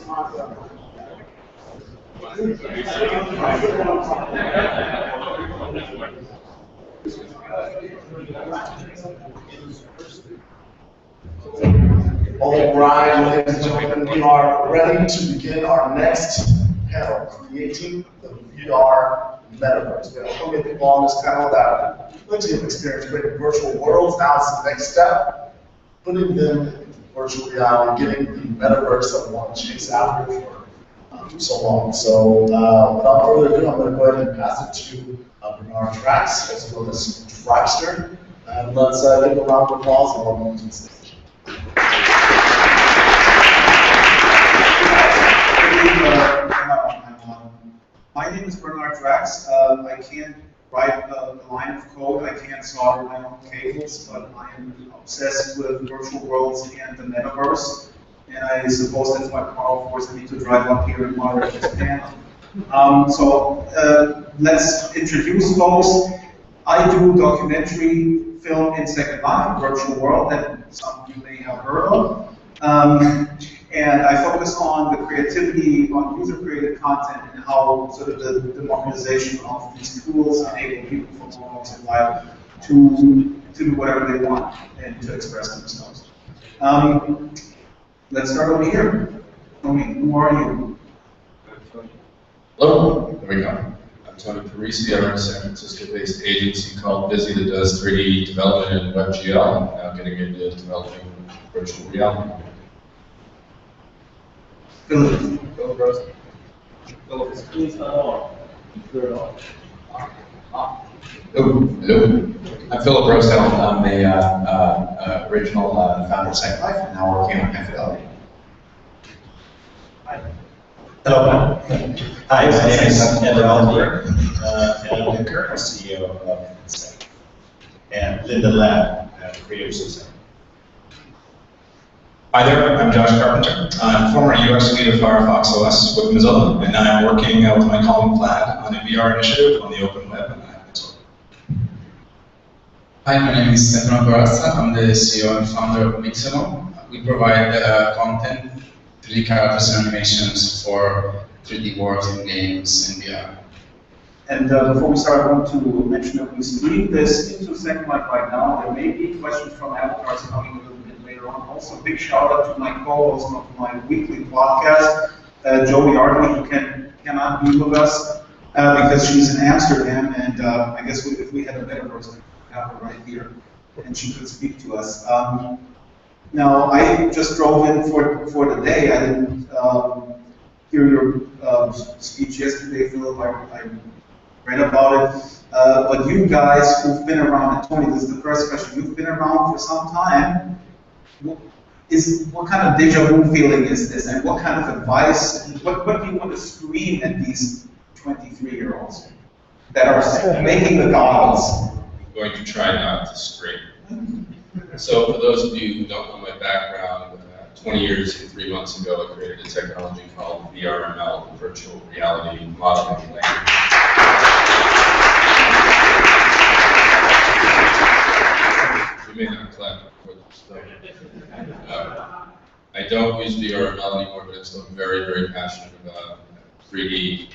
All right, ladies and gentlemen, we are ready to begin our next panel, creating the VR Metaverse. We have plenty of people on this panel that have plenty of experience creating virtual worlds. Now it's the next step, putting them in virtual reality, getting the Metaverse that we want to chase after for so long. So without further ado, I'm going to go ahead and pass it to Bernhard Drax, as well as Draxtor. And let's give a round of applause and welcome them to the stage. My name is Bernhard Drax. I can't write a line of code, I can't solder my own cables, but I am obsessed with virtual worlds and the metaverse. And I suppose that's my power force. I need to drive up here and moderate this panel. Let's introduce folks. I do documentary film in Second Life, virtual world, that some of you may have heard of. And I focus on the creativity, on user-created content, and how sort of the democratization of these tools enable people from all walks of life to do whatever they want and to express themselves. Let's start over here. Tony, who are you? Hello, there we go. I'm Tony Parisi. I run a San Francisco-based agency called Vizi that does 3D development and WebGL, and now getting into developing virtual reality. Philip. Philip Rosedale. Philip, please turn on. Turn it on. Hello. I'm Philip Rosedale. I'm the original founder of Second Life, and now working on Fidelity. Hello. Hi, my name is Ebbe Altberg, and I'm the current CEO of Vizi and Linden Lab, Creative Suicide. Hi there, I'm Josh Carpenter. I'm former UX lead of Firefox OS with Mozilla, and I'm working with my colleague Vlad on a VR initiative on the open web and Mozilla. Hi, my name is Stefano Corazza. I'm the CEO and founder of Mixamo. We provide content, 3D characters and animations for 3D worlds in games and VR. And before we start, I want to mention that we stream this into Second Life right now. There may be questions from avatars coming a little bit later on. Also, big shout out to my co-host of my weekly podcast, Joey Ardley, who cannot be with us because she's in Amsterdam. And I guess if we had a metaverse, we'd have her right here, and she could speak to us. Now, I just drove in for the day. I didn't hear your speech yesterday, Philip. I read about it. But you guys who've been around, and Tony, this is the first question. You've been around for some time. What kind of deja vu feeling is this, and what kind of advice? What do you want to scream at these 23-year-olds that are making the goggles? I'm going to try not to scream. So for those of you who don't know my background, 20 years and 3 months ago, I created a technology called VRML, Virtual Reality Modeling Language. We may not clap for this. I don't use VRML anymore, but I'm still very, very passionate about 3D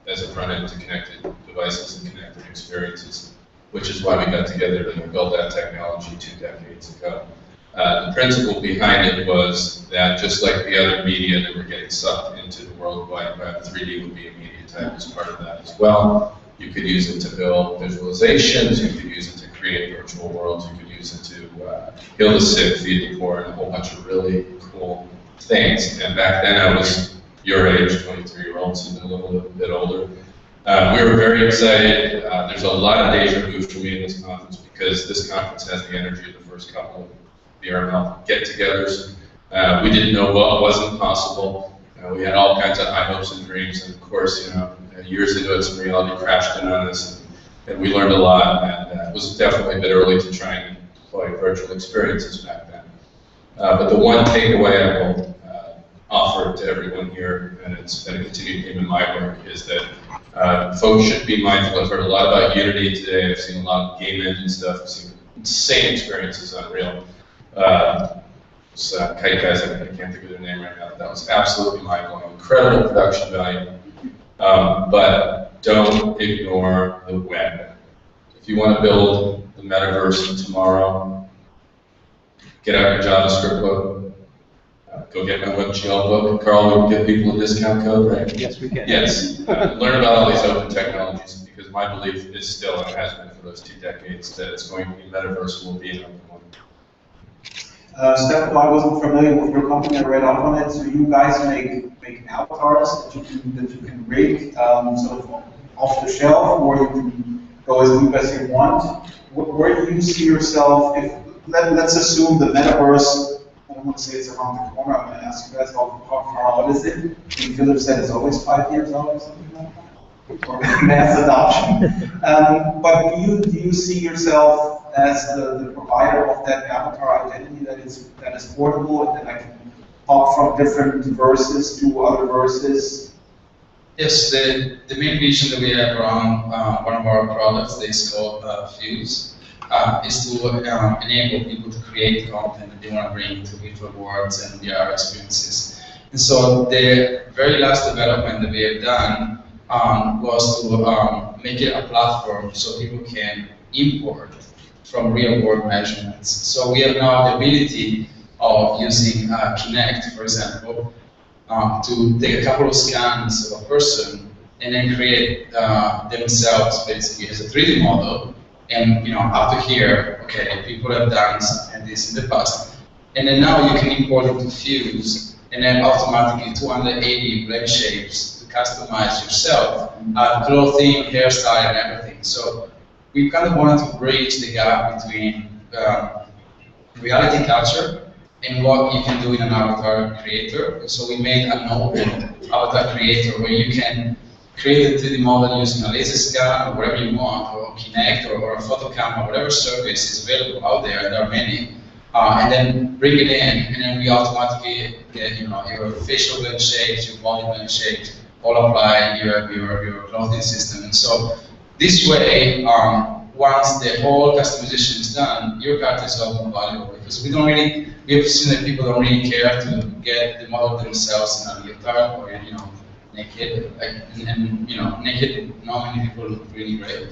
as a front end to connected devices and connected experiences, which is why we got together to build that technology 2 decades ago. The principle behind it was that just like the other media that were getting sucked into the World Wide Web, 3D would be a media type as part of that as well. You could use it to build visualizations, you could use it to create virtual worlds, you could use it to heal the sick, feed the poor, and a whole bunch of really cool things. And back then I was your age, 23-year-olds, and a little bit older. We were very excited. There's a lot of deja vu for me in this conference because this conference has the energy of the first couple of VRML get-togethers. We didn't know what wasn't possible. We had all kinds of high hopes and dreams, and of course, years into it, some reality crashed in on us, and we learned a lot. And it was definitely a bit early to try and deploy virtual experiences back then. But the one takeaway I will offer to everyone here, and it's been a continued theme in my work, is that folks should be mindful. I've heard a lot about Unity today. I've seen a lot of game engine stuff. I've seen insane experiences on Unreal. Kite guys, I can't think of their name right now. That was absolutely mind-blowing, incredible production value. But don't ignore the web. If you want to build the metaverse tomorrow, get out your JavaScript book. Go get my WebGL book. Carl, we can give people a discount code, right? Yes, we can. Yes. Learn about all these open technologies, because my belief is still, and it has been for those 2 decades, that it's going to be metaverse will be an open one. Stefano, I wasn't familiar with your company. I read up on it. So you guys make avatars that you can rig sort of off the shelf, or you can go as deep as you want. Where do you see yourself? If let's assume the metaverse. I don't want to say it's around the corner. I'm going to ask you guys how far out is it? And Philip said it's always 5 years out or something like that, or mass adoption. But do you see yourself as the provider of that avatar identity that is portable and that I can hop from different verses to other verses? Yes, the main vision that we have around one of our products that is called Fuse. Is to enable people to create content that they want to bring to virtual worlds and VR experiences. And so the very last development that we have done was to make it a platform so people can import from real world measurements. So we have now the ability of using Kinect, for example, to take a couple of scans of a person and then create themselves basically as a 3D model. And up to here, okay, people have done this in the past. And then now you can import it to Fuse, and then automatically 280 blend shapes to customize yourself, clothing, hairstyle, and everything. So we kind of wanted to bridge the gap between reality capture and what you can do in an avatar creator. So we made an open avatar creator where you can create a 3D model using a laser scan or whatever you want, or Kinect or a photo camera, whatever service is available out there, there are many, and then bring it in, and then we automatically get your facial blend shapes, your body blend shapes, all apply your clothing system. And so this way, once the whole customization is done, your card is all valuable, because we have seen that people don't really care to get the model themselves in a leotard or naked, and naked, not many people look really great.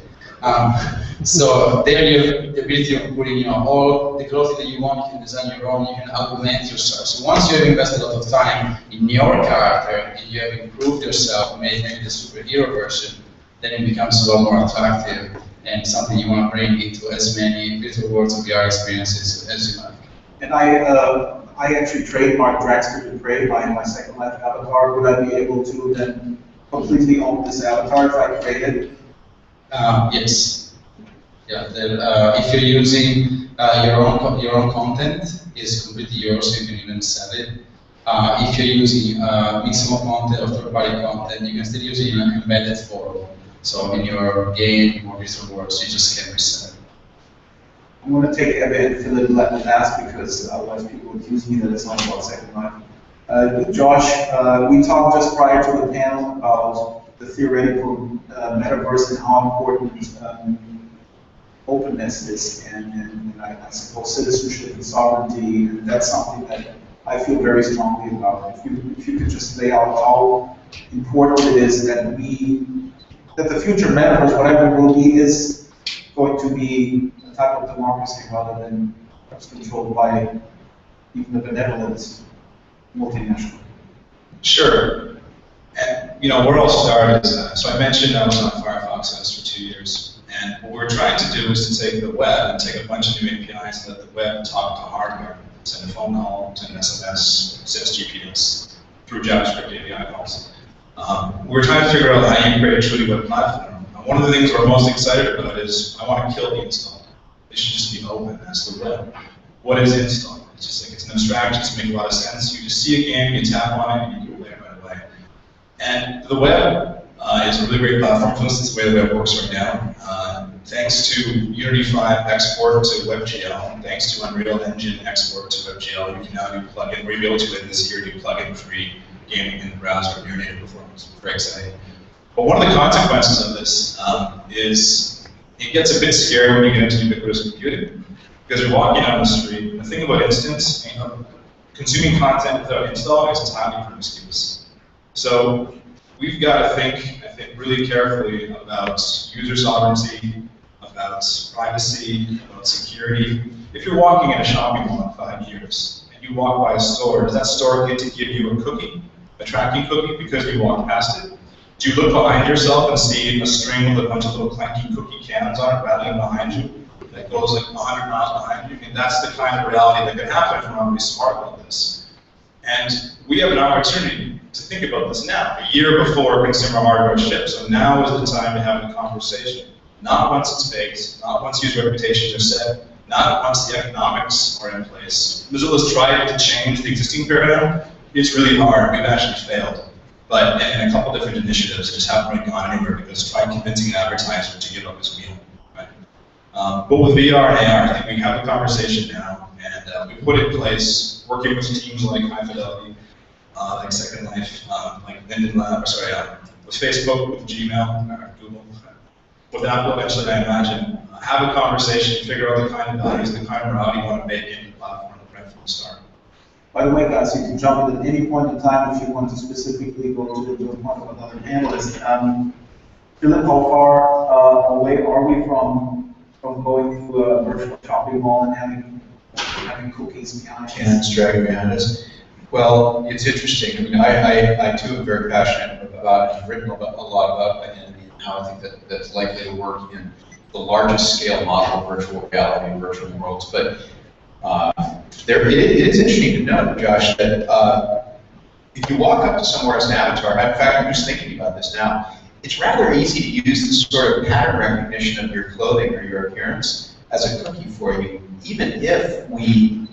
So there you have the ability of putting all the clothing that you want. You can design your own, you can augment yourself. So once you have invested a lot of time in your character and you have improved yourself, made maybe the superhero version, then it becomes a lot more attractive and something you want to bring into as many virtual worlds of VR experiences as you like. And I actually trademarked Draxtor to create my Second Life avatar. Would I be able to then completely own this avatar if I create it? Yes. Yeah. If you're using your own content, it's completely yours. So you can even sell it. If you're using Mixamo content or third-party content, you can still use it in an embedded form. So in your game or virtual worlds, you just can resell it. I'm going to take Ebbe and Philip last because otherwise people would accuse me that it's not about Second Life. Josh, we talked just prior to the panel about the theoretical metaverse and how important openness is, and I suppose citizenship and sovereignty, and that's something that I feel very strongly about. If you could just lay out how important it is that the future metaverse, whatever it will be, is going to be a type of democracy rather than perhaps controlled by even the benevolent multinational. Sure. And where I'll start is, so I mentioned I was on Firefox OS for 2 years, and what we're trying to do is to take the web and take a bunch of new APIs and let the web talk to hardware, send a phone call, send an SMS, send GPS through JavaScript API calls. We're trying to figure out how you create a truly web platform. One of the things we're most excited about is I want to kill the install. It should just be open as the web. What is install? It's just like it's an abstraction, it's making a lot of sense. You just see a game, you tap on it, and you can play it right away. And the web is a really great platform for us. It's the way the web works right now. Thanks to Unity 5 export to WebGL, thanks to Unreal Engine export to WebGL, you can now do plugin. We're able to this year do plugin-free gaming in the browser with your native performance. Very exciting. But one of the consequences of this is it gets a bit scary when you get into ubiquitous computing. Because you're walking down the street, and the thing about instance, consuming content without install is entirely promiscuous. So we've got to think, I think, really carefully about user sovereignty, about privacy, about security. If you're walking in a shopping mall in 5 years, and you walk by a store, does that store get to give you a cookie, a tracking cookie, because you walked past it? Do you look behind yourself and see a string with a bunch of little clanky cookie cans on it rattling behind you that goes like 100 miles behind you? I mean, that's the kind of reality that could happen if we're not really smart about this. And we have an opportunity to think about this now, a year before consumer hardware ships. So now is the time to have a conversation. Not once it's baked, not once user reputations are set, not once the economics are in place. Mozilla's tried to change the existing paradigm. It's really hard. We've actually failed. But in a couple different initiatives, just haven't really gone anywhere because try convincing an advertiser to give up his wheel. Right? But with VR and AR, I think we have a conversation now, and we put in place, working with teams like Fidelity, like Second Life, like Linden, with Facebook, with Gmail, Google, with Apple eventually, I imagine, have a conversation, figure out the kind of values, the kind of morality you want to make in the platform right from the start. By the way, guys, you can jump in at any point in time if you want to specifically go to the point of another panelist. Philip, how far away are we from going to a virtual shopping mall and having cookies behind us? Cans dragging behind us. Well, it's interesting. I mean, I too am very passionate about it. I've written a lot about identity and how I think that's likely to work in the largest scale model of virtual reality and virtual worlds. But it is interesting to note, Josh, that if you walk up to somewhere as an avatar, in fact, I'm just thinking about this now, it's rather easy to use this sort of pattern recognition of your clothing or your appearance as a cookie for you, even if we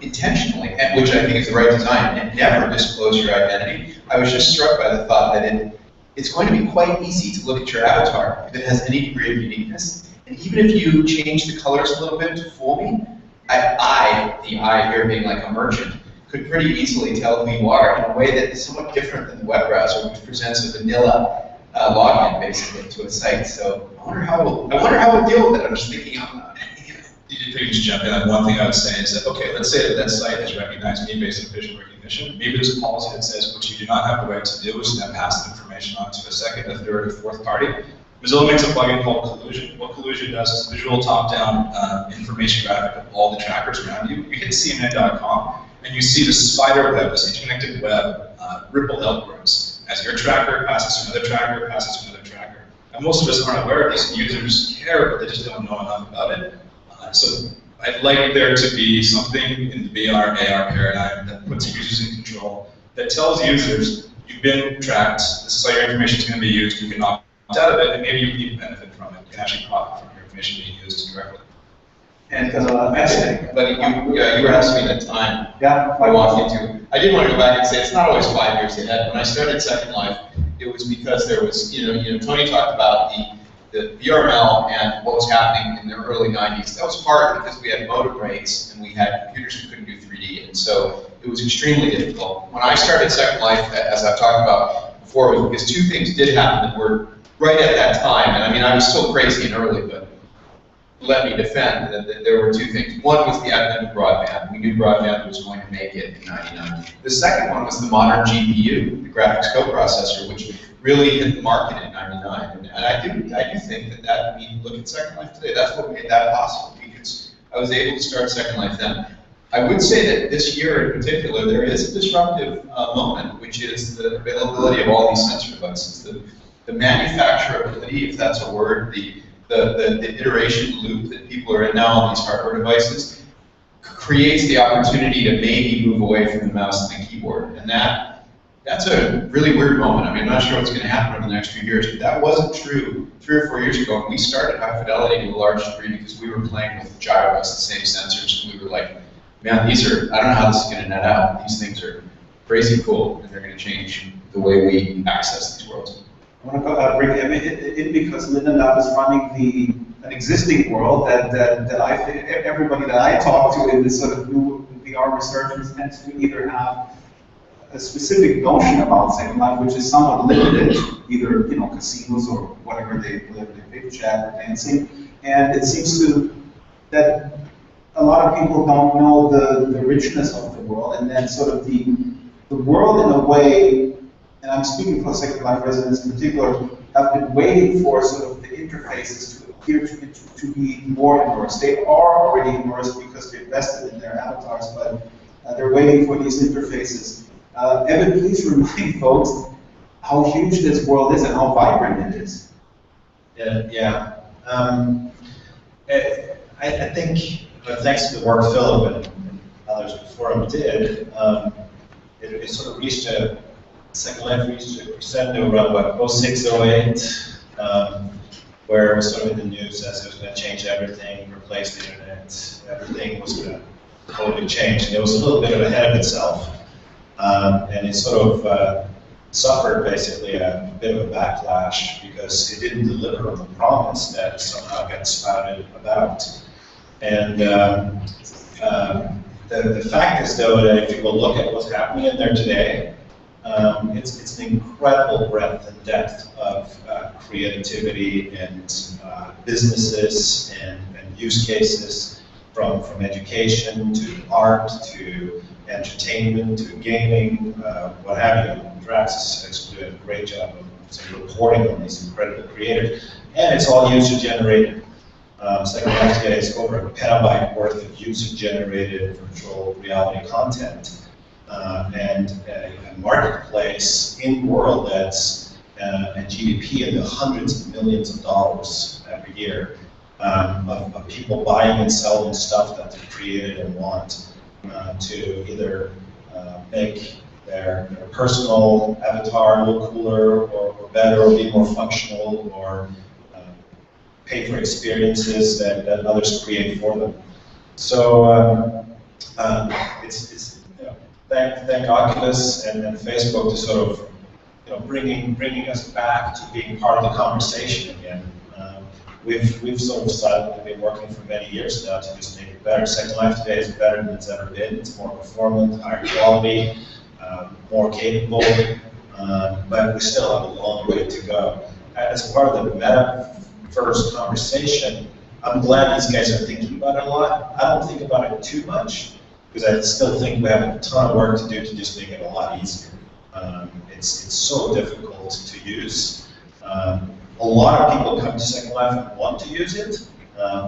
intentionally, and which I think is the right design, and never disclose your identity. I was just struck by the thought that it's going to be quite easy to look at your avatar if it has any degree of uniqueness. And even if you change the colors a little bit to fool me, the I here being like a merchant, could pretty easily tell who you are in a way that is somewhat different than the web browser, which presents a vanilla login basically to a site. So I wonder how we'll deal with it. I'm just thinking out loud. If you just jump in, one thing I would say is that, okay, let's say that site has recognized me based on facial recognition. Maybe there's a policy that says what you do not have the right to do is then pass the information on to a second, a third, or fourth party. Mozilla makes a plugin called Collusion. What Collusion does is visual top-down information graphic of all the trackers around you. You hit CNN.com, and you see the spider web, this interconnected web, ripple outwards. As your tracker passes to another tracker, passes to another tracker. And most of us aren't aware of this. Users care, but they just don't know enough about it. So I'd like there to be something in the VR, AR paradigm that puts users in control, that tells users, you've been tracked, this is how your information is going to be used, you can opt out of it, and maybe you can even benefit from it. You can actually profit from your information being used directly. And but you were asking me the time. Yeah. I want you to. I did want to go back and say it's not always 5 years ahead. When I started Second Life, it was because there was, Tony talked about the VRML and what was happening in the early 90s. That was part because we had modem rates and we had computers that couldn't do 3D, and so it was extremely difficult. When I started Second Life, as I've talked about before, was because two things did happen that were right at that time. And I mean, I was still crazy and early, but let me defend that there were two things. One was the advent of broadband. We knew broadband was going to make it in '99. The second one was the modern GPU, the graphics coprocessor, which really hit the market in '99. And I do think that when you look at Second Life today, that's what made that possible, because I was able to start Second Life then. I would say that this year in particular, there is a disruptive moment, which is the availability of all these sensor devices. The manufacturability, if that's a word, the iteration loop that people are in now on these hardware devices creates the opportunity to maybe move away from the mouse and the keyboard. And that's a really weird moment. I mean, I'm not sure what's going to happen over the next few years, but that wasn't true 3 or 4 years ago. And we started High Fidelity to a large degree because we were playing with gyros, the same sensors, and we were like, man, I don't know how this is going to net out. These things are crazy cool, and they're going to change the way we access these worlds. I want to bring him in because Linden Lab is running an existing world that I think everybody that I talk to in this sort of new VR researchers tends to either have a specific notion about Second Life, which is somewhat limited, either casinos or whatever they big chat or dancing, and it seems that a lot of people don't know the richness of the world, and then sort of the world in a way, and I'm speaking for Second Life residents in particular, have been waiting for sort of the interfaces to appear to be more immersed. They are already immersed because they invested in their avatars, but they're waiting for these interfaces. Ebbe, please remind folks how huge this world is and how vibrant it is. Yeah. I think, thanks to the work Philip and others before him did, it sort of reached Second Life reached a crescendo around about 06, 08, where it was sort of in the news as it was going to change everything, replace the internet, everything was going to totally change. And it was a little bit ahead of itself. And it sort of suffered basically a bit of a backlash because it didn't deliver on the promise that somehow got spouted about. And the fact is, though, that if you go look at what's happening in there today, it's an incredible breadth and depth of creativity and businesses and use cases, from education to art to entertainment to gaming, what have you. Drax is doing a great job of sort of reporting on these incredible creators, and it's all user-generated. Second Life today is over a petabyte worth of user-generated virtual reality content, and a marketplace in the world that's a GDP in the hundreds of millions of dollars every year, of people buying and selling stuff that they've created and want to either make their personal avatar look cooler or better or be more functional, or pay for experiences that others create for them. So it's thank Oculus and Facebook to sort of bringing us back to being part of the conversation again. We've sort of silently been working for many years now to just make it better. Second Life today is better than it's ever been. It's more performant, higher quality, more capable, but we still have a long way to go. As part of the Metaverse conversation, I'm glad these guys are thinking about it a lot. I don't think about it too much, because I still think we have a ton of work to do to just make it a lot easier. It's so difficult to use. A lot of people come to Second Life and want to use it.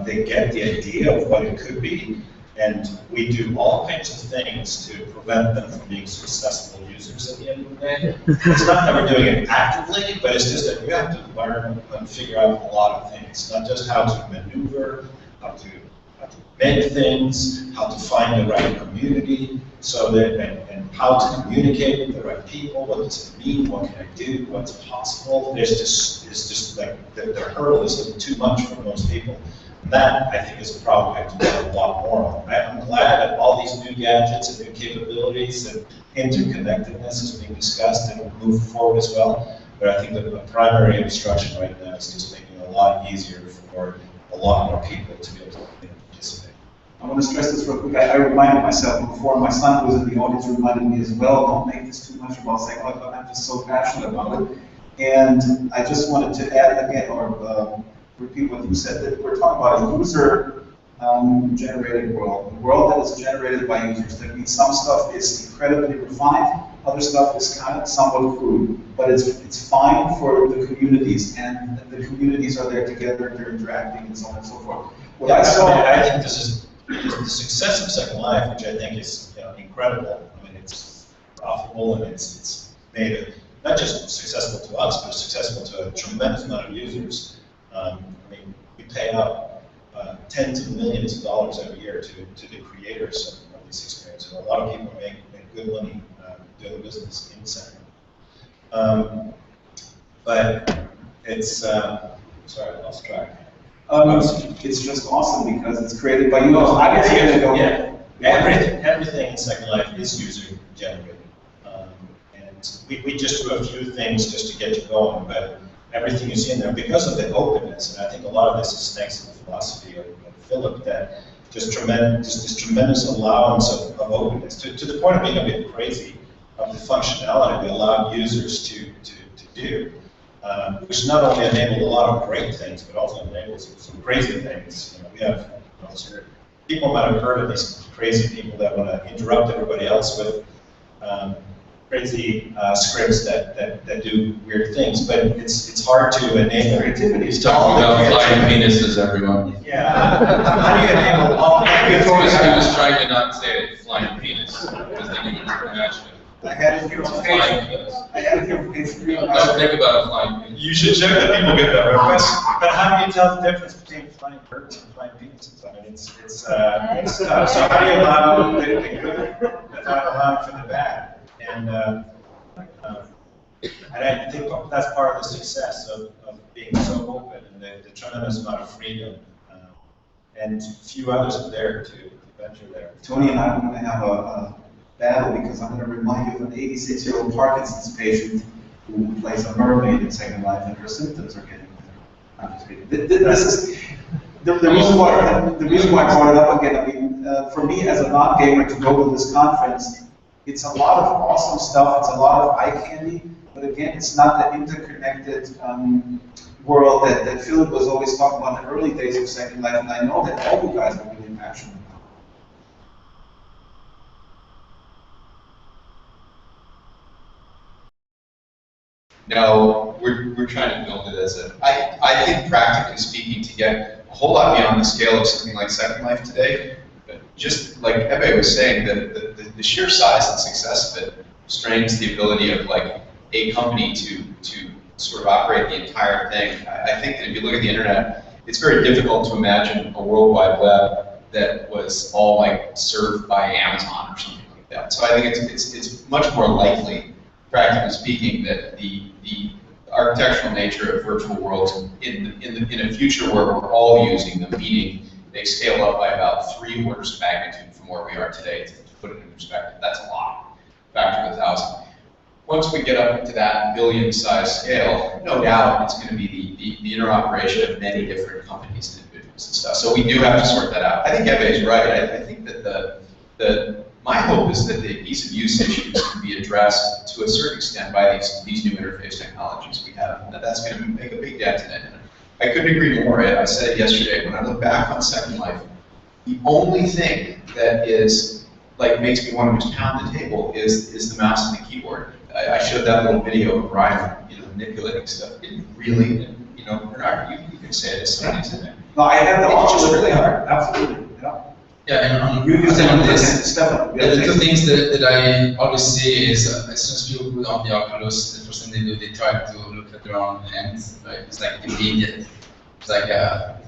They get the idea of what it could be, and we do all kinds of things to prevent them from being successful users at the end of the day. It's not that we're doing it actively, but it's just that you have to learn and figure out a lot of things, not just how to maneuver, how to make things, how to find the right community, so that and how to communicate with the right people. What does it mean? What can I do? What's possible? It's just like the hurdle is too much for most people. And that, I think, is a problem we have to do a lot more on. I'm glad that all these new gadgets and new capabilities and interconnectedness is being discussed and will move forward as well. But I think the primary obstruction right now is just making it a lot easier for a lot more people to be able to participate. I want to stress this real quick. I reminded myself before, my son who was in the audience reminded me as well, don't make this too much about Second Life, but I'm just so passionate about it. And I just wanted to add again, or repeat what you said, that we're talking about a user-generated world, a world that is generated by users. That means some stuff is incredibly refined, other stuff is kind of somewhat crude, but it's fine for the communities, and the communities are there together, they're interacting, and so on and so forth. What I think this is the success of Second Life, which I think is incredible. I mean, it's profitable and it's made it not just successful to us, but successful to a tremendous amount of users. I mean, we pay out tens of millions of dollars every year to the creators of these experiences. A lot of people make good money doing business in Second Life. But it's, sorry, I lost track. It's just awesome because it's created by users. I guess you're going to go. Everything in Second Life is user generated. And we just do a few things just to get you going, but everything is in there because of the openness. And I think a lot of this is thanks to the philosophy of Philip, that just this tremendous allowance of openness, to the point of being a bit crazy, of the functionality we allow users to do. Which not only enabled a lot of great things, but also enables some crazy things. We have people might have heard of these crazy people that want to interrupt everybody else with crazy scripts that do weird things, but it's hard to enable creativity. He's talking about flying penises, everyone. Yeah. How do you enable all He was trying to not say it, flying penis, because then you can imagine it. I had it here on page 3. Don't think about a flying penis. You should check that people get that reference. But how do you tell the difference between flying birds and flying penises? I mean, it's tough. So how do you allow the good without allowing for the bad? And I think that's part of the success of being so open and the tremendous amount of freedom. And a few others are there to venture there. Tony and I are going to have a battle because I'm going to remind you of an 86-year-old Parkinson's patient who plays a mermaid in Second Life, and her symptoms are getting better. I'm just kidding. This is the reason why I brought it up again. I mean, for me as a non-gamer to go to this conference, it's a lot of awesome stuff. It's a lot of eye candy, but again, it's not the interconnected world that Philip was always talking about in the early days of Second Life, and I know that all you guys are really passionate about. No, we're trying to build it as a, I think practically speaking, to get a whole lot beyond the scale of something like Second Life today, but just like Ebbe was saying, the sheer size and success of it strains the ability of like a company to sort of operate the entire thing. I think that if you look at the internet, it's very difficult to imagine a World Wide Web that was all like served by Amazon or something like that. So I think it's much more likely, practically speaking, that the architectural nature of virtual worlds in a future where we're all using them, meaning they scale up by about 3 orders of magnitude from where we are today. To put it in perspective, that's a lot, factor of 1,000. Once we get up into that billion-size scale, no doubt it's going to be the interoperation of many different companies and individuals and stuff. So we do have to sort that out. I think Ebbe is right. I think that my hope is that the ease of use issues can be addressed to a certain extent by these new interface technologies we have. And that's going to make a big dent in it. I couldn't agree more. I said it yesterday. When I look back on Second Life, the only thing that is like makes me want to just pound the table is the mouse and the keyboard. I showed that little video of Ryan, manipulating stuff. It really, Bernhard, you can say it as somebody's in there. No, I have the It's just option. really hard. Absolutely. Yeah. Yeah, and You I think on this, Stefano. the two things that I always see is as soon as people put on the Oculus, the first thing they do, they try to look at their own hands. Right? It's like immediate. It's like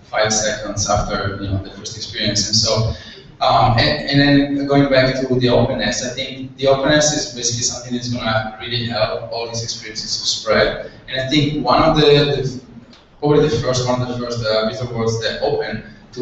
5 seconds after the first experience, and so. And then going back to the openness, I think the openness is basically something that's going to really help all these experiences to spread. And I think one of probably the first visual worlds that open to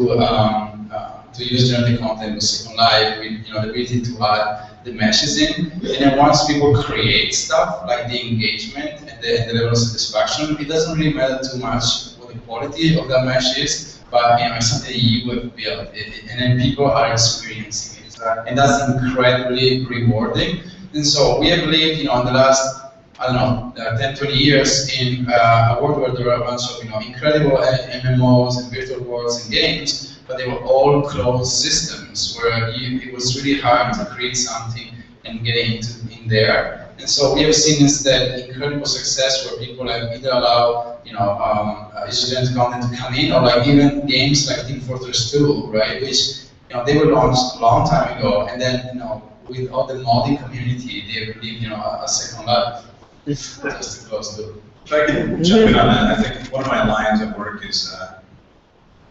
use generative content was Second Life with the ability to add the meshes in. And then once people create stuff, like the engagement and the level of satisfaction, it doesn't really matter too much what the quality of that mesh is. But it's something you have built, and then people are experiencing it, and that's incredibly rewarding. And so we have lived, in the last, 10, 20 years in a world where there were a bunch of, incredible MMOs and virtual worlds and games, but they were all closed systems where it was really hard to create something and get in there. And so we have seen instead incredible success where people have either allow generative content to come in, or like even games like Team Fortress 2, right? Which they were launched a long time ago, and then with all the modding community, they have lived a second life. Just to close the loop. If I can jump in on that, I think one of my lines at work is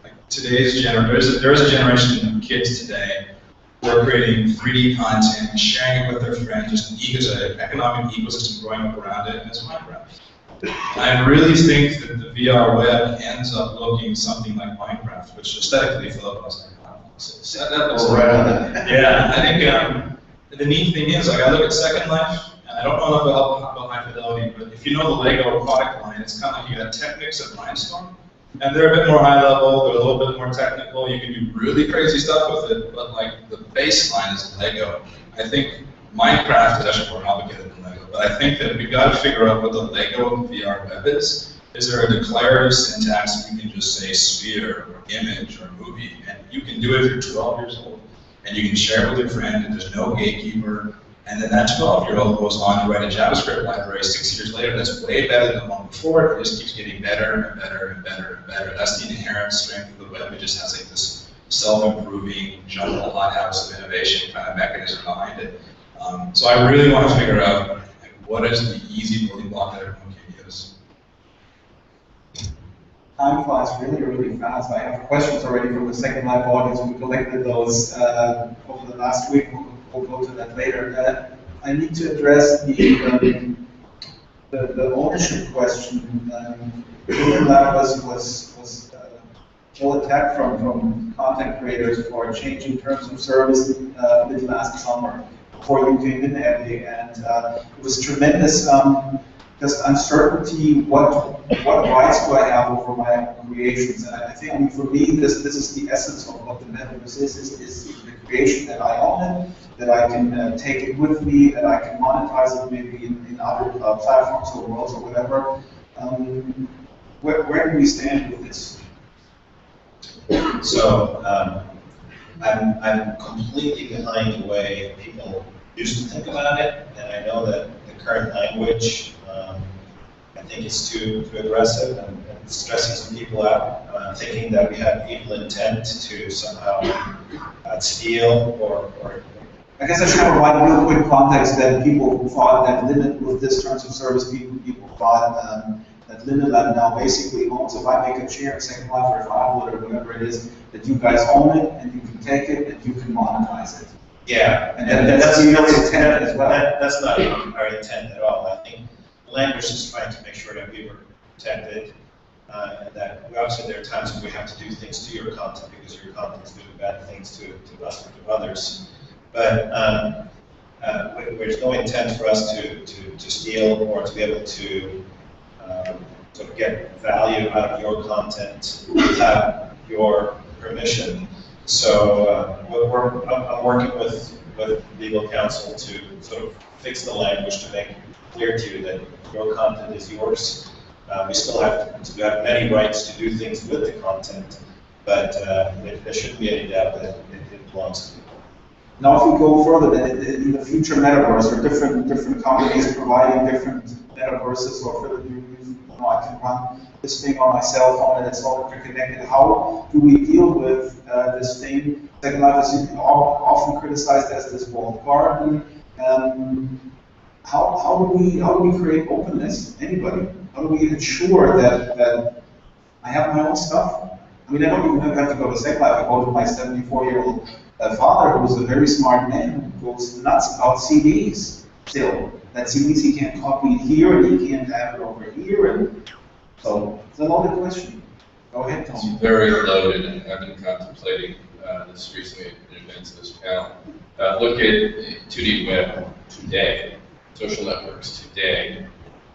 like today's there is a generation of kids today who are creating 3D content and sharing it with their friends. There's an economic ecosystem growing up around it, and it's Minecraft. I really think that the VR web ends up looking something like Minecraft, which aesthetically, Philip was like, wow, that looks right on that. Yeah, I think the neat thing is, like, I look at Second Life, and I don't know enough about High Fidelity, but if you know the Lego product line, it's kind of like you got Technics and Mindstorm, and they're a bit more high level, they're a little bit more technical, you can do really crazy stuff with it, but like the baseline is Lego. I think Minecraft is actually more complicated than Lego, but I think that we've got to figure out what the Lego VR web is, is there a declarative syntax that you can just say sphere or image or movie, and you can do it if you're 12 years old, and you can share it with your friend, and there's no gatekeeper, and then that 12-year-old goes on to write a JavaScript library 6 years later that's way better than the one before. It just keeps getting better and better and better and better. That's the inherent strength of the web. It just has like this self-improving jungle hothouse of innovation kind of mechanism behind it. So I really want to figure out like, what is the easy building block that everyone can use. Time flies really, really fast. I have questions already from the Second Life audience. We collected those over the last week. We'll go to that later. I need to address the ownership question. That was full attack from content creators for changing terms of service mid last summer before you came in, Ebbe, and it was tremendous. Just uncertainty, what rights do I have over my creations? And I think, I mean, for me, this is the essence of what the Metaverse is the creation, that I own it, that I can take it with me, that I can monetize it maybe in other platforms or worlds or whatever. Where do we stand with this? So I'm completely behind the way people used to think about it, and I know that the current language, I think it's too aggressive and stressing some people out, thinking that we have evil intent to somehow steal or I guess I should provide a real quick context that people thought that Linden, with this terms of service, people thought that Linden now basically owns, if I make a chair in Second Life or if I would or whatever it is, that you guys own it and you can take it and you can monetize it. Yeah, and that's the intent as well. That's not our intent at all. I think the language is trying to make sure that we were protected, and that obviously there are times when we have to do things to your content because your content is doing bad things to us or to others. But there's no intent for us to steal or to be able to sort of get value out of your content without your permission. So I'm working with legal counsel to sort of fix the language to make it clear to you that your content is yours. We still have many rights to do things with the content, but there shouldn't be any doubt that it belongs to you. Now, if we go further, then in the future metaverse, or different companies providing different metaverses, or for I can run this thing on my cell phone and it's all interconnected. How do we deal with this thing? Second Life is often criticized as this walled garden. How do we create openness? Anybody? How do we ensure that I have my own stuff? I mean, I don't even have to go to Second Life. I go to my 74-year-old father, who's a very smart man, who goes nuts about CDs still. That CDs he can't copy here and he can't have it over here. And so it's a loaded question. Go ahead, Tom. It's very loaded, and I've been contemplating this recently in advance of this panel. Look at 2D web today, social networks today,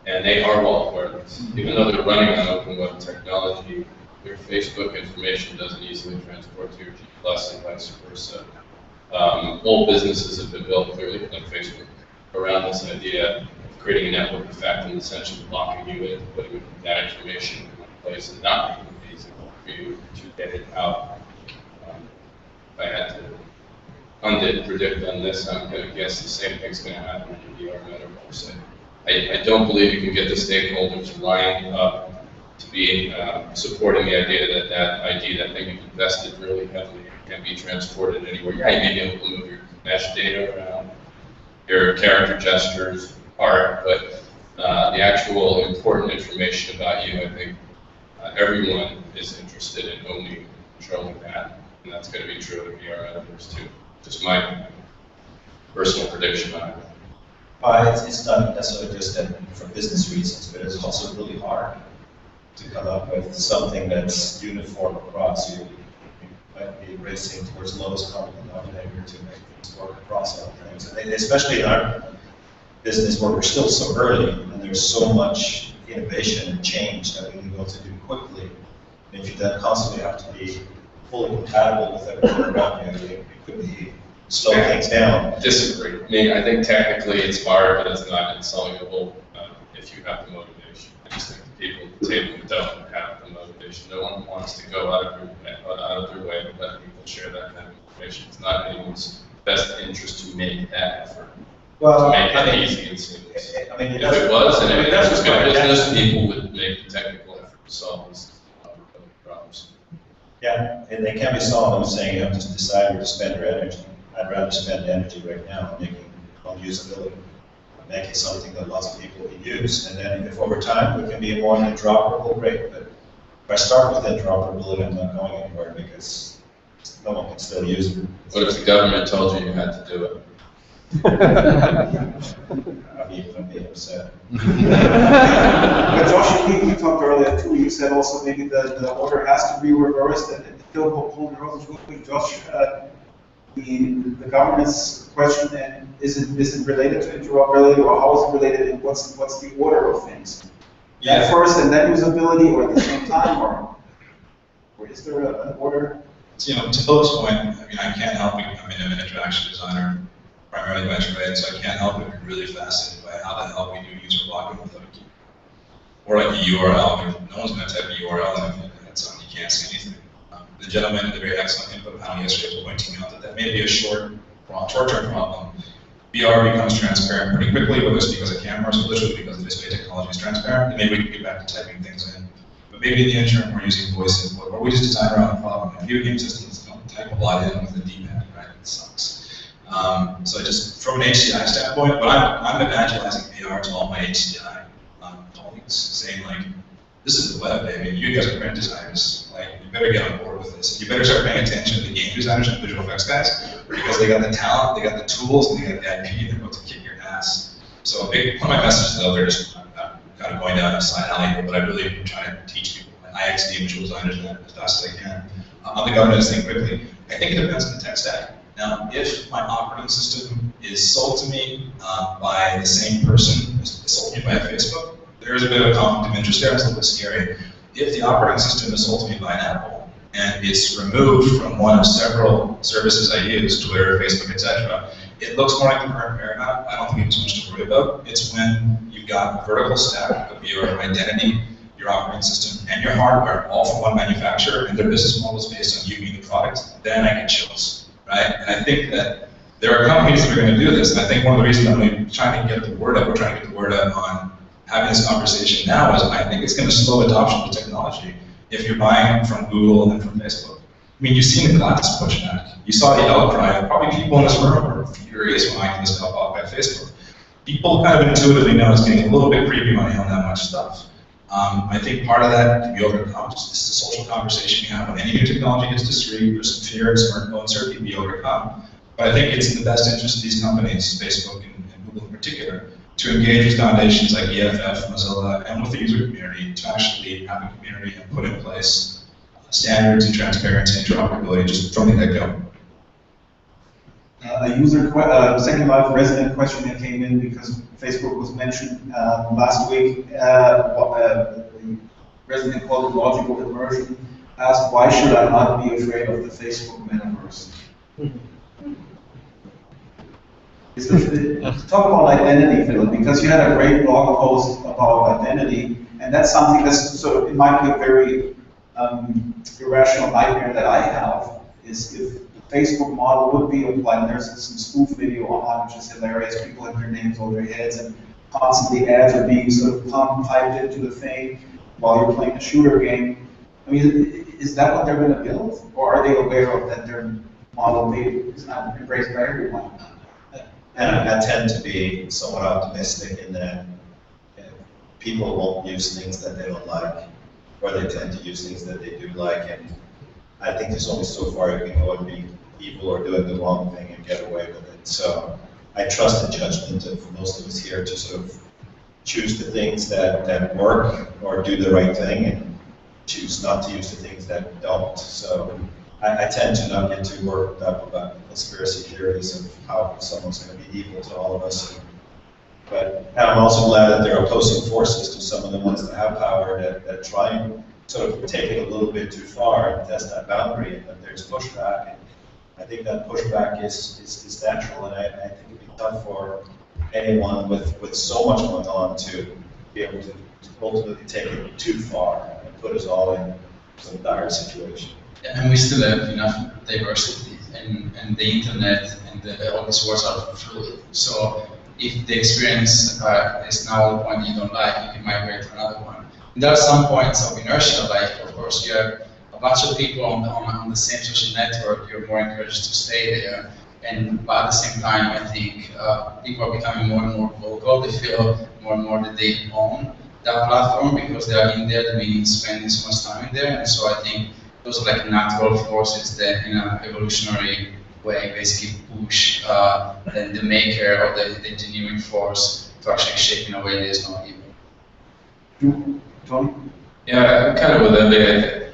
and they are walled gardens. Even though they're running on open web technology, your Facebook information doesn't easily transport to your G+ and vice versa. Whole businesses have been built clearly, like Facebook, around this idea of creating a network effect and essentially locking you in, putting that information in one place and not making it easy for you to get it out. If I had to predict on this, I'm going to guess the same thing's going to happen in the VR metaverse. I don't believe you can get the stakeholders lined up to be supporting the idea that ID, that thing you've invested really heavily, can be transported anywhere. Yeah, you may be able to move your mesh data around, your character gestures, art, but the actual important information about you, I think everyone is interested in only controlling that, and that's going to be true in VR metaverse too. Just my personal prediction on it. It's not necessarily just for business reasons, but it's also really hard to come up with something that's uniform across. You might be racing towards lowest common denominator to make things work across all things. And especially in our business where we're still so early and there's so much innovation and change that we need to be able to do quickly. And if you then constantly have to be fully compatible with everything around you, it could be slow things down. Disagree. I mean, I think technically it's hard, but it's not insoluble if you have the motivation. I just think the people at the table don't have the motivation. No one wants to go out of their way to let people share that kind of information. It's not anyone's best interest to make that effort. Well, To make I it mean, easy and seamless. I mean, If it was, and everything was good right. business, people would make the technical effort to solve these problems. Yeah, and they can be solved. I'm saying you have to decide where to spend your energy. I'd rather spend energy right now on making on usability, making something that lots of people can use. And then if over time it can be more interoperable, great. But if I start with interoperability, I'm not going anywhere because no one can still use it. What if the government told you you had to do it? I'd be upset. But Josh, you talked earlier too, you said also maybe the order has to be reversed and Phil Holden, Josh, the government's question, and is it related to interoperability, or how is it related, and what's the order of things? Yeah. At first and then usability, or at the same time, or is there an order? So, to Philip's point, I mean, I can't help it. I mean, I'm an interaction designer, primarily by trade, so I can't help but be really fascinated by how the hell we do user blocking without a key. Or like a URL. I mean, no one's going to type a URL and if it's something you can't see anything. The gentleman had a very excellent input panel yesterday was pointing out that may be a short-term problem. VR becomes transparent pretty quickly, whether it's because of cameras or literally because the display technology is transparent, and maybe we can get back to typing things in. But maybe in the interim we're using voice input, or we just design around the problem. And video game systems don't type a lot in with the D-pad, right? It sucks. So just from an HCI standpoint, but I'm evangelizing VR to all my HCI colleagues, saying like, this is the web, baby. You guys are print designers. Like, you better get on board with this. You better start paying attention to the game designers and the visual effects guys, because they got the talent, they got the tools, and they got the IP, and they're about to kick your ass. So one of my messages, though, they're just kind of going down a side alley here, but I really am trying to teach people, IXD visual designers, as fast as I can. On the governance thing quickly, I think it depends on the tech stack. Now, if my operating system is sold to me by the same person as sold to me by Facebook, there is a bit of a conflict of interest there. It's a little bit scary. If the operating system is sold to me by an Apple and it's removed from one of several services I use, Twitter, Facebook, etc., it looks more like the current paradigm. I don't think it's much to worry about. It's when you've got a vertical stack of your identity, your operating system, and your hardware, all from one manufacturer, and their business model is based on you being the product, then I get chills, right? And I think that there are companies that are going to do this, and I think one of the reasons I'm really trying to get the word out, we're trying to get the word out on having this conversation now is I think it's going to slow adoption of the technology if you're buying from Google and from Facebook. I mean, you've seen the glass pushback. You saw the outcry. Probably people in this room were furious when I this got bought by Facebook. People kind of intuitively know it's getting a little bit creepy when you own that much stuff. I think part of that can be overcome. Just this is a social conversation you have when any new technology hits the street. There's some fear and some uncertainty to be overcome. But I think it's in the best interest of these companies, Facebook and Google in particular, to engage with foundations like EFF, Mozilla, and with the user community to actually have a community and put in place standards and transparency and interoperability just from the get-go. A user, Second Life resident question that came in because Facebook was mentioned last week. The resident called Logical Immersion asked, why should I not be afraid of the Facebook Metaverse? Talk about identity, Phil, because you had a great blog post about identity, and that's something that's sort of, it might be a very irrational nightmare that I have, is if the Facebook model would be applied, and there's some spoof video online which is hilarious, people have their names over their heads, and constantly ads are being sort of piped into the thing while you're playing a shooter game. I mean, is that what they're going to build, or are they aware of that their model is not embraced by everyone? And I tend to be somewhat optimistic in that people won't use things that they don't like, or they tend to use things that they do like, and I think there's only so far you can go and be evil or doing the wrong thing and get away with it. So I trust the judgment of most of us here to sort of choose the things that work or do the right thing, and choose not to use the things that don't. So I tend to not get too worked up about conspiracy theories of how someone's going to be evil to all of us. But I'm also glad that there are opposing forces to some of the ones that have power that try and sort of take it a little bit too far and test that boundary, and that there's pushback. And I think that pushback is natural, and I think it'd be tough for anyone with so much going on to be able to ultimately take it too far and put us all in some dire situation. And we still have enough diversity, and the internet and all these words are fluid. So if the experience is now the point you don't like, you can migrate to another one. And there are some points of inertia, like of course you have a bunch of people on the same social network, you're more encouraged to stay there. But at the same time, I think people are becoming more and more vocal. They feel more and more that they own that platform because they are in there, they've been spending so much time in there. And so I think those are like natural forces that in an evolutionary way basically push the maker or the engineering force to actually shape in a way that is not evil. Tony? Yeah, I'm kind of with Ebbe.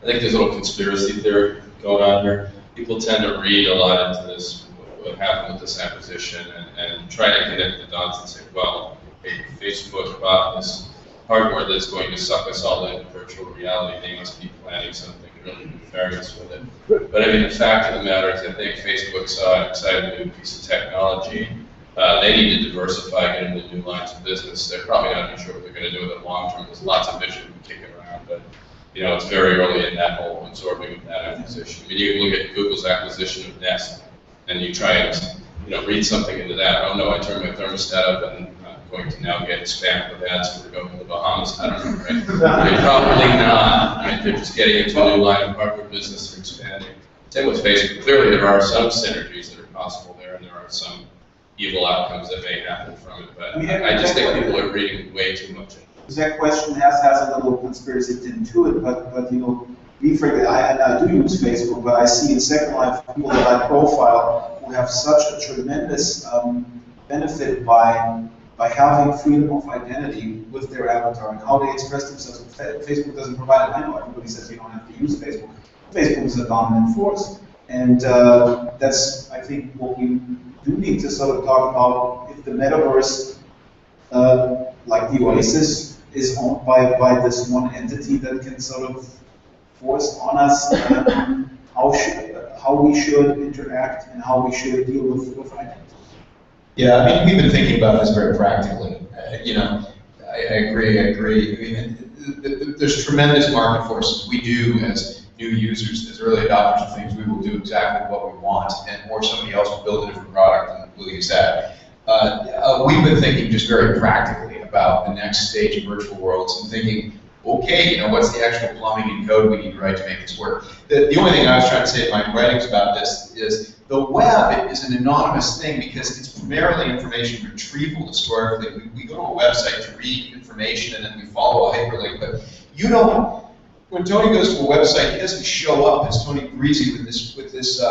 I think there's a little conspiracy theory going on here. People tend to read a lot into this, what happened with this acquisition, and try to connect the dots and say, well, hey, Facebook bought this hardware that's going to suck us all into virtual reality. They must be planning something really nefarious with it. But I mean, the fact of the matter is, I think Facebook saw an exciting new piece of technology. They need to diversify, get into new lines of business. They're probably not even sure what they're going to do with it long term. There's lots of vision kicking around, but you know, it's very early in that whole absorbing of that acquisition. I mean, you can look at Google's acquisition of Nest, and you try and read something into that. Oh no, I turned my thermostat up and I'm going to now get spammed with ads for going to the Bahamas. I don't know, right? I mean, probably not. I mean, they're just getting into a new line of hardware business, they're expanding. Same with Facebook. Clearly, there are some synergies that are possible there, and there are some evil outcomes that may happen from it. But I just think people are reading way too much. That question has a little conspiracy tint to it, but we forget. I do use Facebook, but I see in Second Life people that I profile who have such a tremendous benefit by having freedom of identity with their avatar and how they express themselves. Facebook doesn't provide it. I know everybody says you don't have to use Facebook. Facebook is a dominant force, and that's, I think, what we do need to sort of talk about. If the metaverse, like the Oasis, is owned by this one entity that can sort of force on us how we should interact and how we should deal with identity. Yeah, I mean, we've been thinking about this very practically. I agree. I mean, there's tremendous market forces. We do, as new users, as early adopters of things, we will do exactly what we want, or somebody else will build a different product and we'll use that. We've been thinking just very practically about the next stage of virtual worlds and thinking, okay, what's the actual plumbing and code we need to write to make this work? The only thing I was trying to say in my writings about this is the web is an anonymous thing because it's primarily information retrieval historically. We go to a website to read information and then we follow a hyperlink, but when Tony goes to a website, he doesn't show up as Tony Parisi with this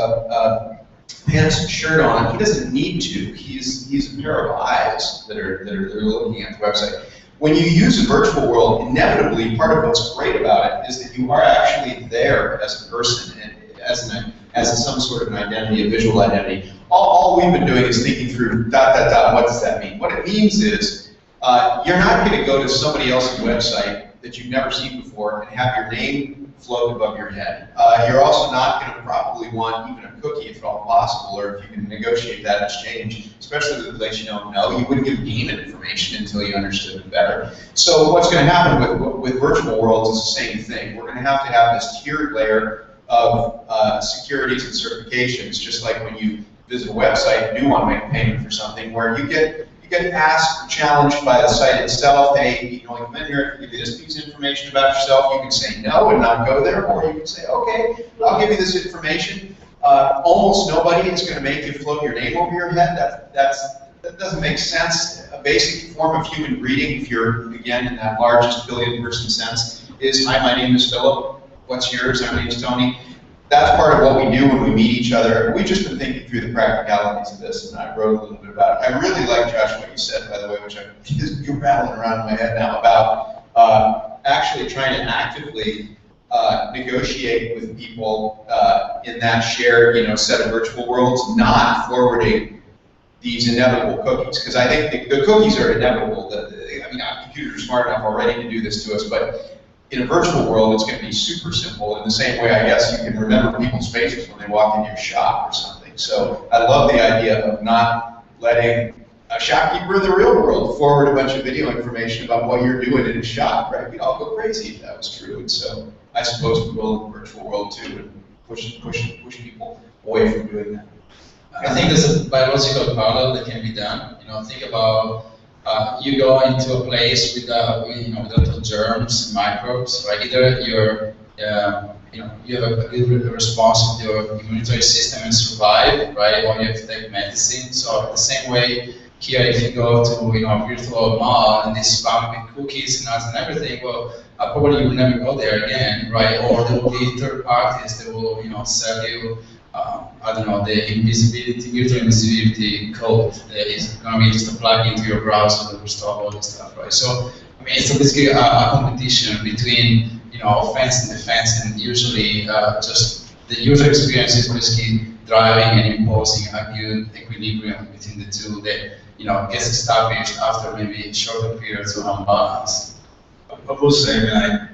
pants and shirt on. He doesn't need to. He's a pair of eyes that are looking at the website. When you use a virtual world, inevitably, part of what's great about it is that you are actually there as a person and as some sort of an identity, a visual identity. All we've been doing is thinking through ... What does that mean? What it means is you're not going to go to somebody else's website that you've never seen before and have your name float above your head. You're also not going to probably want even a cookie if at all possible, or if you can negotiate that exchange, especially with a place you don't know. You wouldn't give demon information until you understood it better. So what's going to happen with virtual worlds is the same thing. We're going to have this tiered layer of securities and certifications, just like when you visit a website and do want to make a payment for something, where you get asked or challenged by the site itself. Hey, you come in here, give you this piece of information about yourself. You can say no and not go there, or you can say, okay, I'll give you this information. Almost nobody is going to make you float your name over your head. That doesn't make sense. A basic form of human greeting, if you're, again, in that largest billion-person sense, is, hi, my name is Philip. What's yours? My name is Tony. That's part of what we do when we meet each other. We've just been thinking through the practicalities of this, and I wrote a little bit about it. I really like, Josh, what you said, by the way, which you're rattling around in my head now, about actually trying to actively negotiate with people in that shared, set of virtual worlds, not forwarding these inevitable cookies. Because I think the cookies are inevitable. Computers are smart enough already to do this to us, but in a virtual world, it's going to be super simple. In the same way, I guess, you can remember people's faces when they walk into your shop or something. So I love the idea of not letting a shopkeeper in the real world forward a bunch of video information about what you're doing in a shop, right? We'd all go crazy if that was true. And so I suppose we will in the virtual world too, and push people away from doing that. I think there's a biological parallel that can be done. Think about you go into a place with with little germs, microbes, right? Either you have a good response of your immunity system and survive, right? Or you have to take medicine. So the same way here, if you go to a virtual mall and this spam with cookies, nuts, and everything, well, probably you will never go there again, right? Or there will be third parties that will sell you. I don't know, the virtual invisibility code that is going to be just a plug into your browser that will stop all this stuff, right? So, I mean, it's basically a competition between, offense and defense, and usually just the user experience is basically driving and imposing a good equilibrium between the two that, gets established after maybe shorter periods of unbalance. I will say, I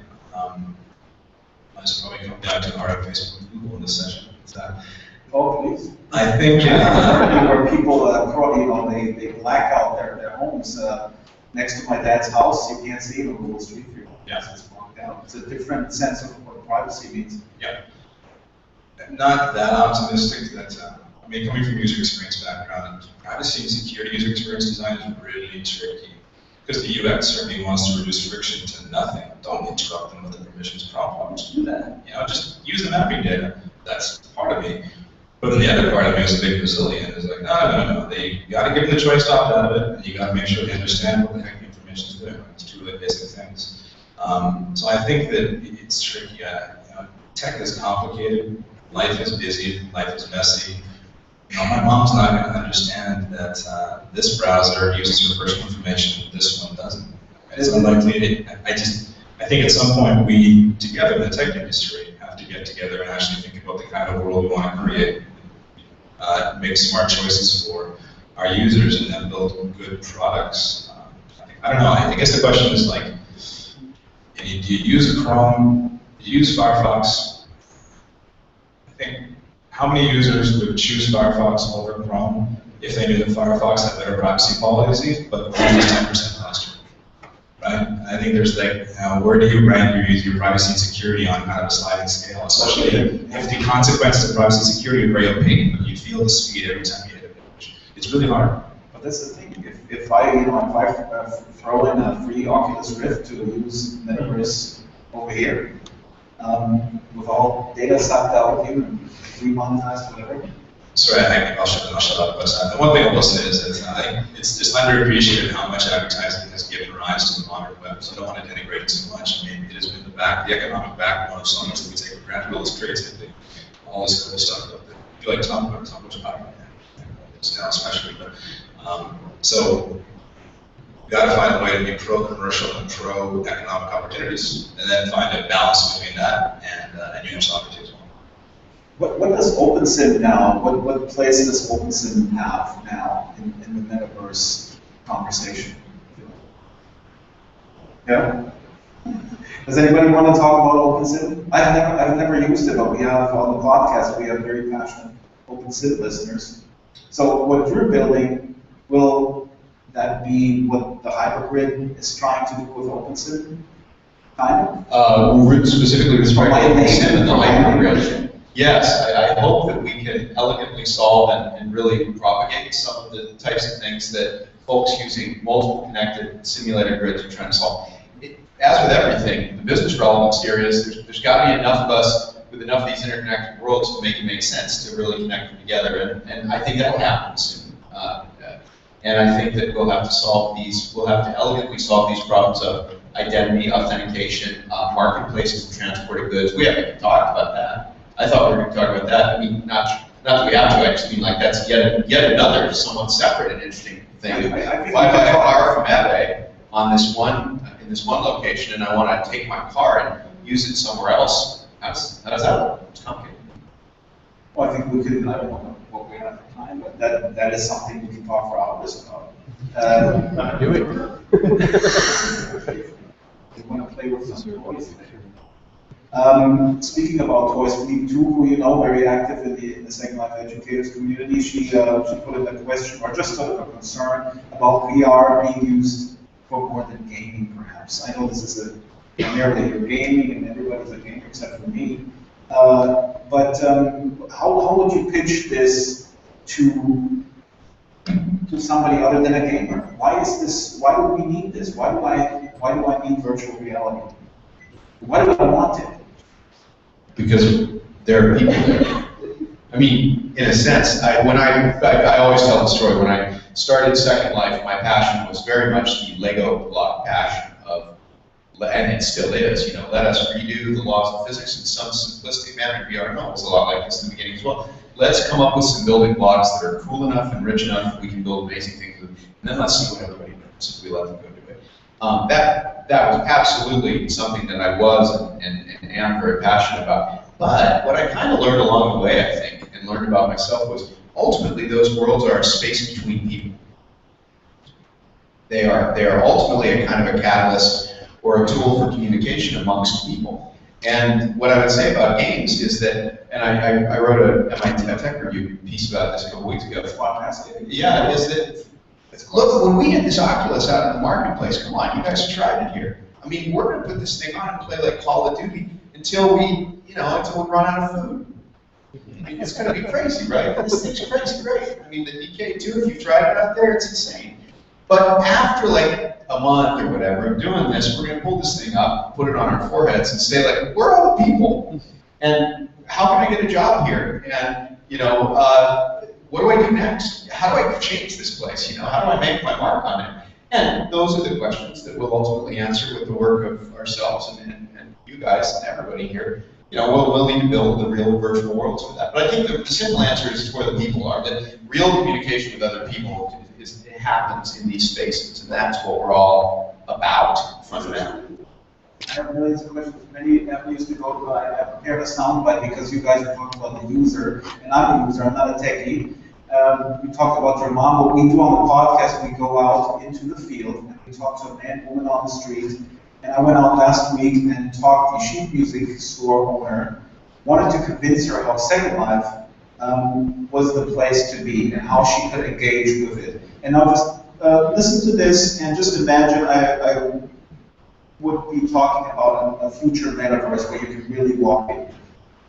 should probably come down to the heart of Facebook and Google in this session. Oh, please. I think where people, they black out their homes. Next to my dad's house, you can't see it on Google Street View. Yeah. It's blocked out. It's a different sense of what privacy means. Yeah. Not that optimistic that, coming from user experience background, privacy and security user experience design is really tricky. Because the UX certainly wants to reduce friction to nothing. Don't interrupt them with the permissions problem. Just do that. Just use the mapping data. That's part of me. But then the other part of me is a big Brazilian. Is like, no. You got to give them the choice to opt out of it, and you got to make sure they understand what the heck the information is doing. It's two really basic things. So I think that it's tricky. Tech is complicated. Life is busy. Life is messy. My mom's not going to understand that this browser uses her personal information, this one doesn't. It's unlikely. I think at some point we, together in the tech industry, have to get together and actually think about the kind of world we want to create. Make smart choices for our users and then build good products. I don't know. I guess the question is like, do you use Chrome? Do you use Firefox? I think. How many users would choose Firefox over Chrome if they knew that Firefox had better privacy policies, but Chrome is 10% faster, right? And I think there's like, where do you rank your privacy and security on kind of a sliding scale, especially if the consequences of privacy and security are very opaque, but you feel the speed every time you hit a page. It's really hard. But that's the thing. If I throw in a free Oculus Rift to use Metaverse over here, with all data sucked out of you, remonetized, whatever. Sorry, I'll shut up. But the one thing I will say is that I think it's just underappreciated how much advertising has given rise to the modern web. So I don't want to denigrate it too much. I mean, it has been the economic backbone of so much that we take for granted. All this creativity, all this cool stuff that you like to talk about it's now especially. But so we got to find a way to be pro-commercial and pro-economic opportunities, and then find a balance between that and user sovereignty as well. What does OpenSim now, what place does OpenSim have now in the Metaverse conversation? Yeah? Does anybody want to talk about OpenSim? I've never used it, but we have on the podcast, we have very passionate OpenSim listeners. So what you're building, will that be what the hypergrid is trying to do with OpenSim? Kind of? Specifically with OpenSim and the hypergrid. Yes, I hope that we can elegantly solve and really propagate some of the types of things that folks using multiple connected simulated grids are trying to solve. As with everything, the business relevance here is there's got to be enough of us with enough of these interconnected worlds to make it make sense to really connect them together, and I think that will happen soon. And I think that we'll have to elegantly solve these problems of identity, authentication, marketplaces and transported goods. We haven't even talked about that. I thought we were going to talk about that. I mean, not that we have to, I just mean like that's yet another somewhat separate and interesting thing. If I buy a car from Ebbe in this one location and I want to take my car and use it somewhere else, how does that work? It's complicated. Well, I think we could, I don't know what we have for time, but that is something we can talk for hours about. Do it. You want to play with some toys? Speaking about toys, Fleet 2, who you know, very active in the Second Life educators community, she put in a question, or just sort of a concern about VR being used for more than gaming, perhaps. I know this is primarily for gaming, and everybody's a gamer except for me. But how would you pitch this to somebody other than a gamer? Why is this? Why do we need this? Why do I need virtual reality? Why do I want it? Because there are people there. I mean, in a sense, I always tell the story. When I started Second Life, my passion was very much the Lego block passion of, and it still is, you know, let us redo the laws of physics in some simplistic manner. VR was a lot like this in the beginning as well. Let's come up with some building blocks that are cool enough and rich enough that we can build amazing things with, and then let's see what everybody knows if we let them go do it. That was absolutely something that I was and am very passionate about. But what I kind of learned along the way, I think, and learned about myself was ultimately those worlds are a space between people. They are ultimately a kind of a catalyst or a tool for communication amongst people. And what I would say about games is that, and I wrote a MIT Tech Review piece about this a couple weeks ago. Yeah, is that, look, when we get this Oculus out in the marketplace, come on, you guys tried it here. I mean, we're going to put this thing on and play like Call of Duty until we run out of food. I mean, it's going to be crazy, right? This thing's crazy great. I mean, the DK2, if you've tried it out there, it's insane. But after like a month or whatever of doing this, we're going to pull this thing up, put it on our foreheads, and say like, we're all people, and how can I get a job here? And what do I do next? How do I change this place? You know, how do I make my mark on it? And those are the questions that we'll ultimately answer with the work of ourselves and you guys and everybody here. You know, we'll need to build the real virtual worlds for that. But I think the simple answer is where the people are. That real communication with other people it happens in these spaces, and that's what we're all about fundamentally. I have millions of questions. Many avenues to go, but I prepared a soundbite because you guys are talking about the user, and I'm a user, I'm not a techie. We talked about your mom. What we do on the podcast, we go out into the field, and we talk to a man, woman on the street. And I went out last week and talked to the sheet music store owner, wanted to convince her how Second Life was the place to be and how she could engage with it. And now just listen to this and just imagine I would be talking about a future metaverse where you can really walk in.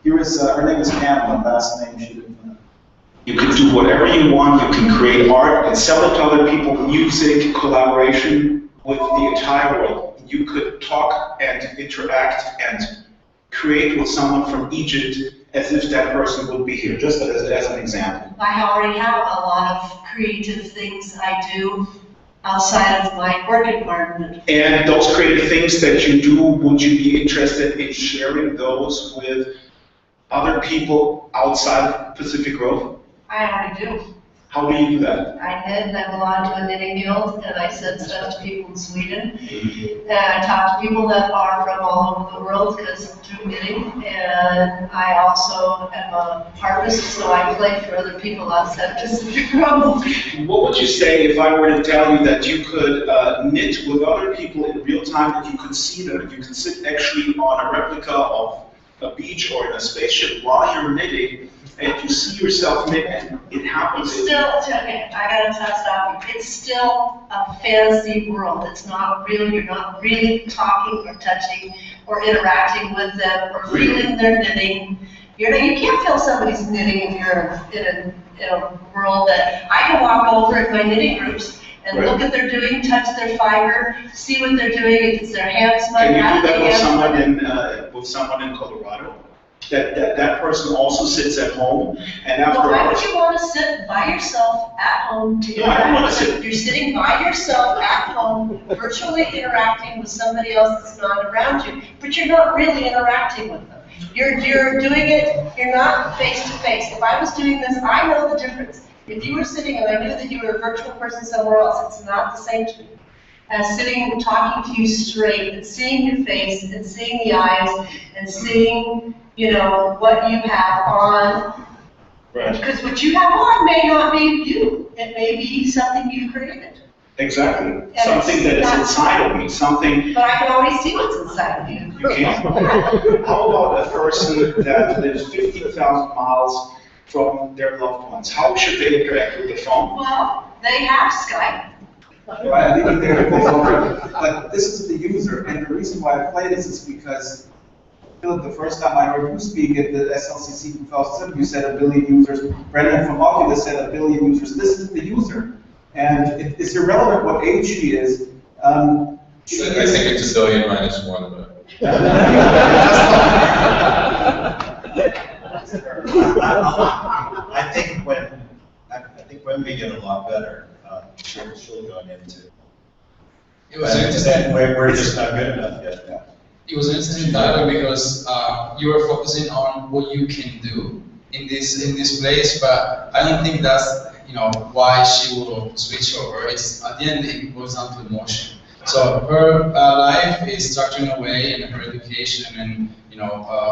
Here is, her name is Pamela, last name she didn't know. You can do whatever you want, you can create art and sell it to other people, music, collaboration with the entire world. You could talk and interact and create with someone from Egypt as if that person would be here, just as an example. I already have a lot of creative things I do outside of my work environment. And those creative things that you do, would you be interested in sharing those with other people outside of Pacific Grove? I already do. How do you do that? I knit, and I belong to a knitting guild, and I send stuff to people in Sweden. And I talk to people that are from all over the world because through knitting. And I also am a harpist, so I play for other people outside Pacific Grove. What would you say if I were to tell you that you could knit with other people in real time, that you could see them, you could sit actually on a replica of a beach or in a spaceship while you're knitting, and you see yourself knit, and it happens. It's still, okay, I gotta stop you. It's still a fantasy world. It's not real. You're not really talking or touching or interacting with them or feeling their knitting. You can't feel somebody's knitting if you're in a world that I can walk over at my knitting groups and look at their doing, touch their fiber, see what they're doing, if it's their hand smudge. Can you do that with someone in Colorado? That person also sits at home, and after. Well, why would you want to sit by yourself at home to interact? You're sitting by yourself at home, virtually interacting with somebody else that's not around you, but you're not really interacting with them. You're doing it. You're not face to face. If I was doing this, I know the difference. If you were sitting and I knew that you were a virtual person somewhere else, it's not the same to me as sitting and talking to you straight and seeing your face and seeing the eyes and seeing, what you have on. Right. Because what you have on may not be you. It may be something you've created. Exactly. And Something that is that's- inside of me, something But I can already see what's inside of you. you can't. How about a person that lives 15,000 miles from their loved ones? How should they interact with the phone? Well, they have Skype. Right, I think they're over. But this is the user, and the reason why I play this is because Philip, the first time I heard you speak at the SLCC 2007, you said 1 billion users. Brendan from Oculus said 1 billion users. This is the user, and it's irrelevant what age she is. I think it's 1 billion minus 1, but. I think when we get a lot better, she'll go into. It was interesting. We're just not good enough yet. Yeah. It was an interesting dialogue because you were focusing on what you can do in this place, but I don't think that's why she will switch over. It's at the end it goes down to emotion. So her life is structured in a way, and her education and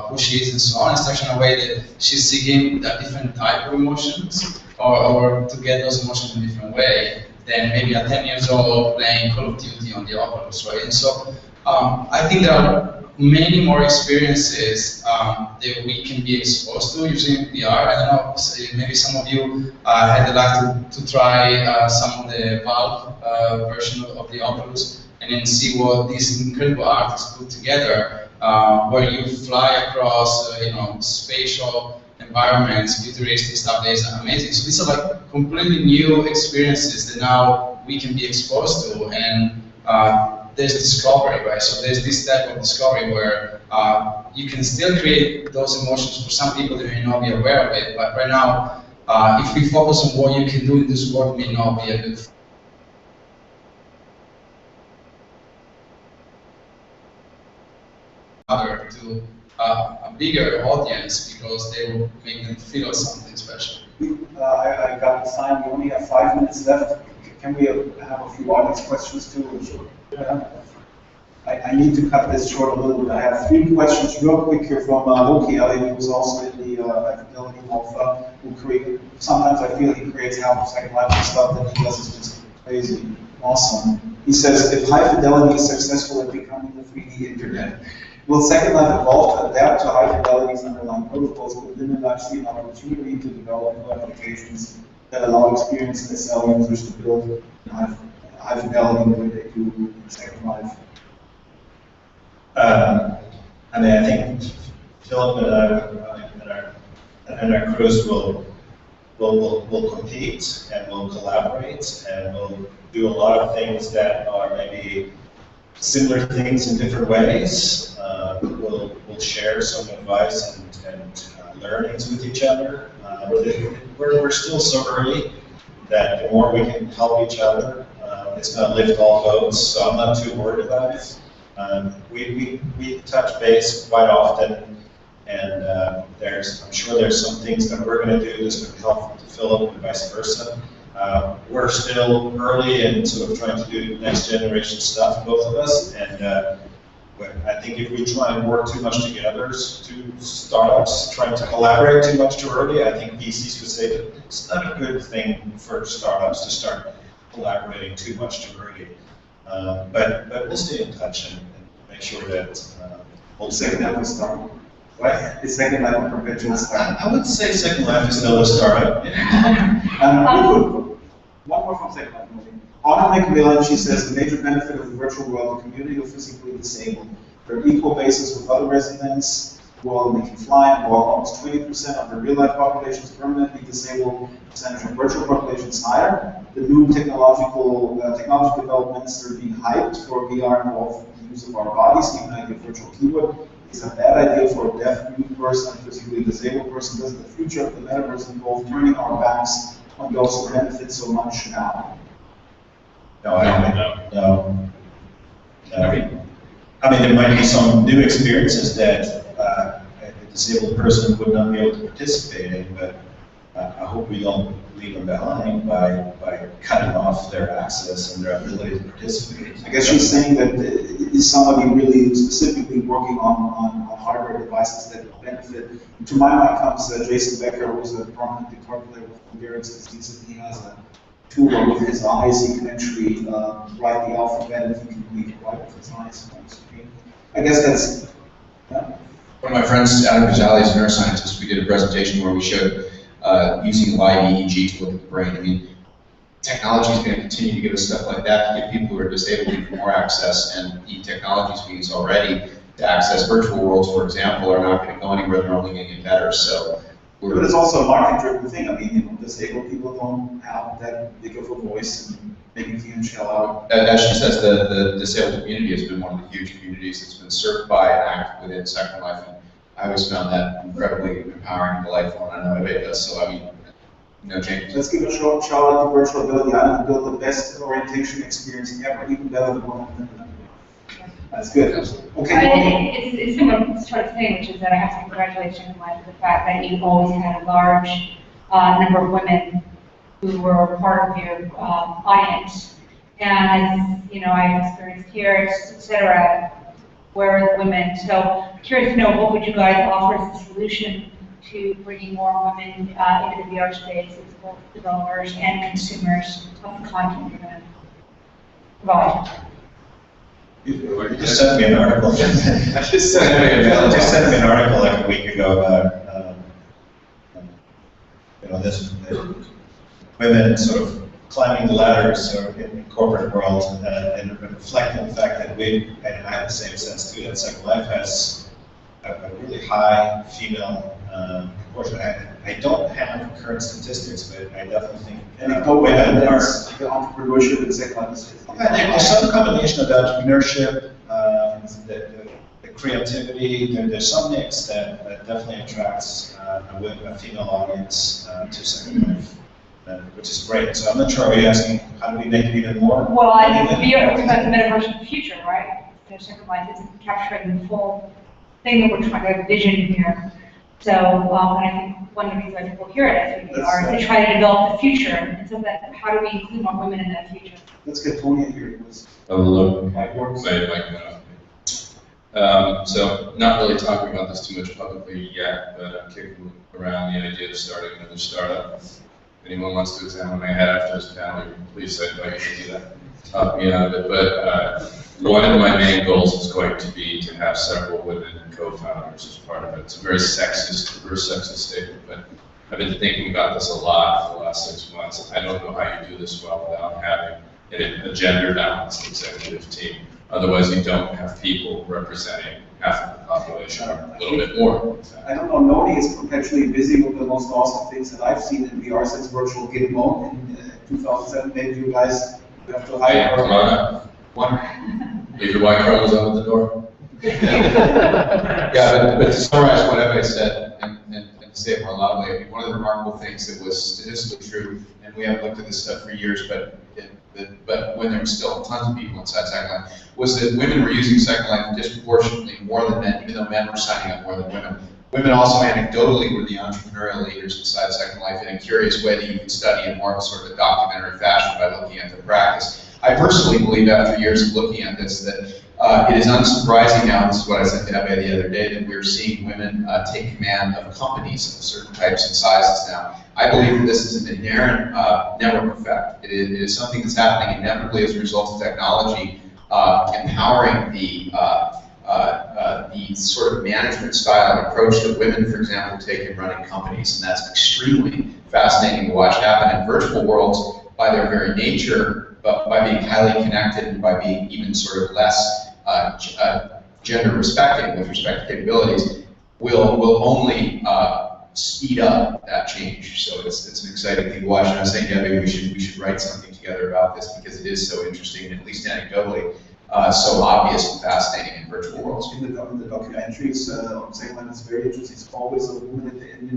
who she is and so on is structured in a way that she's seeking a different type of emotions or to get those emotions in a different way than maybe at 10 years old playing Call of Duty on the Oculus, right? And so I think there are many more experiences that we can be exposed to using VR. I don't know, maybe some of you had the luck to try some of the Valve version of the Oculus and then see what these incredible artists put together, where you fly across spatial environments, futuristic stuff that is amazing. So these are like completely new experiences that now we can be exposed to, and there's discovery, right? So there's this type of discovery where you can still create those emotions for some people that may not be aware of it, but right now, if we focus on what you can do in this world, may not be a good thing. To a bigger audience because they will make them feel something special. I got the sign, we only have 5 minutes left. Can we have a few audience questions too? I need to cut this short a little bit. I have 3 questions real quick here from Loki Elliott, who's also in the Fidelity Alpha, who created, sometimes I feel he creates half of Second Life and stuff that he does is just crazy, awesome. He says, if high fidelity is successful at becoming the 3D internet, will Second Life evolve to adapt to high fidelity's underlying protocols, but Linden actually an opportunity to develop new applications that allow experienced SL users to build high fidelity the way they do in Second Life? I mean, I think Philip and our crews will compete and will collaborate and will do a lot of things that are maybe similar things in different ways. We'll share some advice and learnings with each other. We're still so early that the more we can help each other, it's going to lift all boats. So I'm not too worried about it. We touch base quite often, and I'm sure there's some things that we're going to do that's going to help to Philip and vice versa. We're still early and sort of trying to do next generation stuff, both of us, and I think if we try and work too much together, two startups trying to collaborate too much too early, I think VCs would say that it's not a good thing for startups to start collaborating too much too early. But we'll stay in touch and make sure that we'll Second Life is startup. What? Is Second Life a perpetual startup? I would say Second Life is still a startup. One more from Second Life. Anna McMillan, she says, the major benefit of the virtual world, the community of physically disabled. They're equal basis with other residents while they can fly, and while almost 20% of the real-life population is permanently disabled, the percentage of virtual population is higher. The new technology developments that are being hyped for VR involve the use of our bodies, even like a virtual keyboard. Is a bad idea for a deaf, mute person, physically disabled person. Does the future of the metaverse involve turning our backs on those who benefit so much now? No, I don't think no. I mean, there might be some new experiences that a disabled person would not be able to participate in, but I hope we don't leave them behind by cutting off their access and their ability to participate. I guess she's saying that is somebody really specifically working on hardware devices that benefit. To my mind comes Jason Becker, who's a prominent department leader with Hungarian disease, and he has tool with his eyes, he can actually write the alphabet if he can read it right with his eyes on the screen. I guess that's, One of my friends, Adam Rizali, is a neuroscientist. We did a presentation where we showed using live EEG to look at the brain. I mean, technology is going to continue to give us stuff like that to give people who are disabled even more access, and the technologies we use already to access virtual worlds, for example, are not going to go anywhere. They're only going to get better. So, but it's also a market-driven thing. I mean, disabled people don't have that big of a voice, and maybe you can shell out. As she says, the disabled community has been one of the huge communities that's been served by and active within Second Life, and I always found that incredibly empowering and delightful, and I know Ebbe does. So, I mean, no change. Let's give a shout out to Virtual Ability. I built the best orientation experience ever, even better than one of them. That's good. Okay. It's similar sort of thing, which is that I have to congratulate Second Life for the fact that you always had a large number of women who were part of your audience. And as you know, I've experienced here, et cetera, where are the women? So I'm curious to know, what would you guys offer as a solution to bringing more women into the VR space as both developers and consumers of the content you're going to provide? You just sent me an article. just sent me an article like a week ago about this women sort of climbing the ladders in the corporate world, and reflecting the fact that and I have the same sense too, that Second Life has a really high female proportion. I don't have current statistics, but I definitely think women are. The entrepreneurship in Second Life is. There's some combination of entrepreneurship, the creativity. There's some mix that definitely attracts a female audience to Second Life, which is great. So I'm not sure. Are you asking how do we make it even more? Well, I think VR is about the metaverse in the future, right? So Second Life isn't capturing the full thing that we're trying to vision here. So, and I think one of the reasons why people hear it as VR is to try to develop the future. And so that, how do we include more women in that future? Let's get Tony in here. Hello. So, not really talking about this too much publicly yet, but I'm kicking around the idea of starting another startup. If anyone wants to examine my head after this panel, please invite you to do that. Talk me out of it. But one of my main goals is going to be to have several women co-founders as part of it. It's a very sexist, reverse sexist statement, but I've been thinking about this a lot for the last 6 months. I don't know how you do this well without having a gender balanced executive team. Otherwise, you don't have people representing half of the population, or a little bit more. I don't know, Noni is perpetually busy with the most awesome things that I've seen in VR since Virtual Gitmo in 2007. Maybe you guys have to hire her. Come on up. Leave your white chromosome at the door. Yeah, but to summarize what Ebbe said, and to say it more loudly, I mean, one of the remarkable things that was statistically true, and we haven't looked at this stuff for years, but when there were still tons of people inside Second Life, was that women were using Second Life disproportionately more than men, even though men were signing up more than women. Women also anecdotally were the entrepreneurial leaders inside Second Life in a curious way that you can study in more of a sort of a documentary fashion by looking at their practice. I personally believe, after years of looking at this, that it is unsurprising now, this is what I said to Ebbe the other day, that we're seeing women take command of companies of certain types and sizes now. I believe that this is an inherent network effect. It is something that's happening inevitably as a result of technology empowering the sort of management style and approach that women, for example, take in running companies, and that's extremely fascinating to watch happen in virtual worlds by their very nature, but by being highly connected and by being even sort of less gender respecting with respect to capabilities, will only speed up that change. So it's an exciting thing to watch. And I was saying, yeah, maybe we should write something together about this because it is so interesting, and at least anecdotally, so obvious and fascinating in virtual worlds. In the documentaries, Second Life is very interesting. It's always a woman at the end,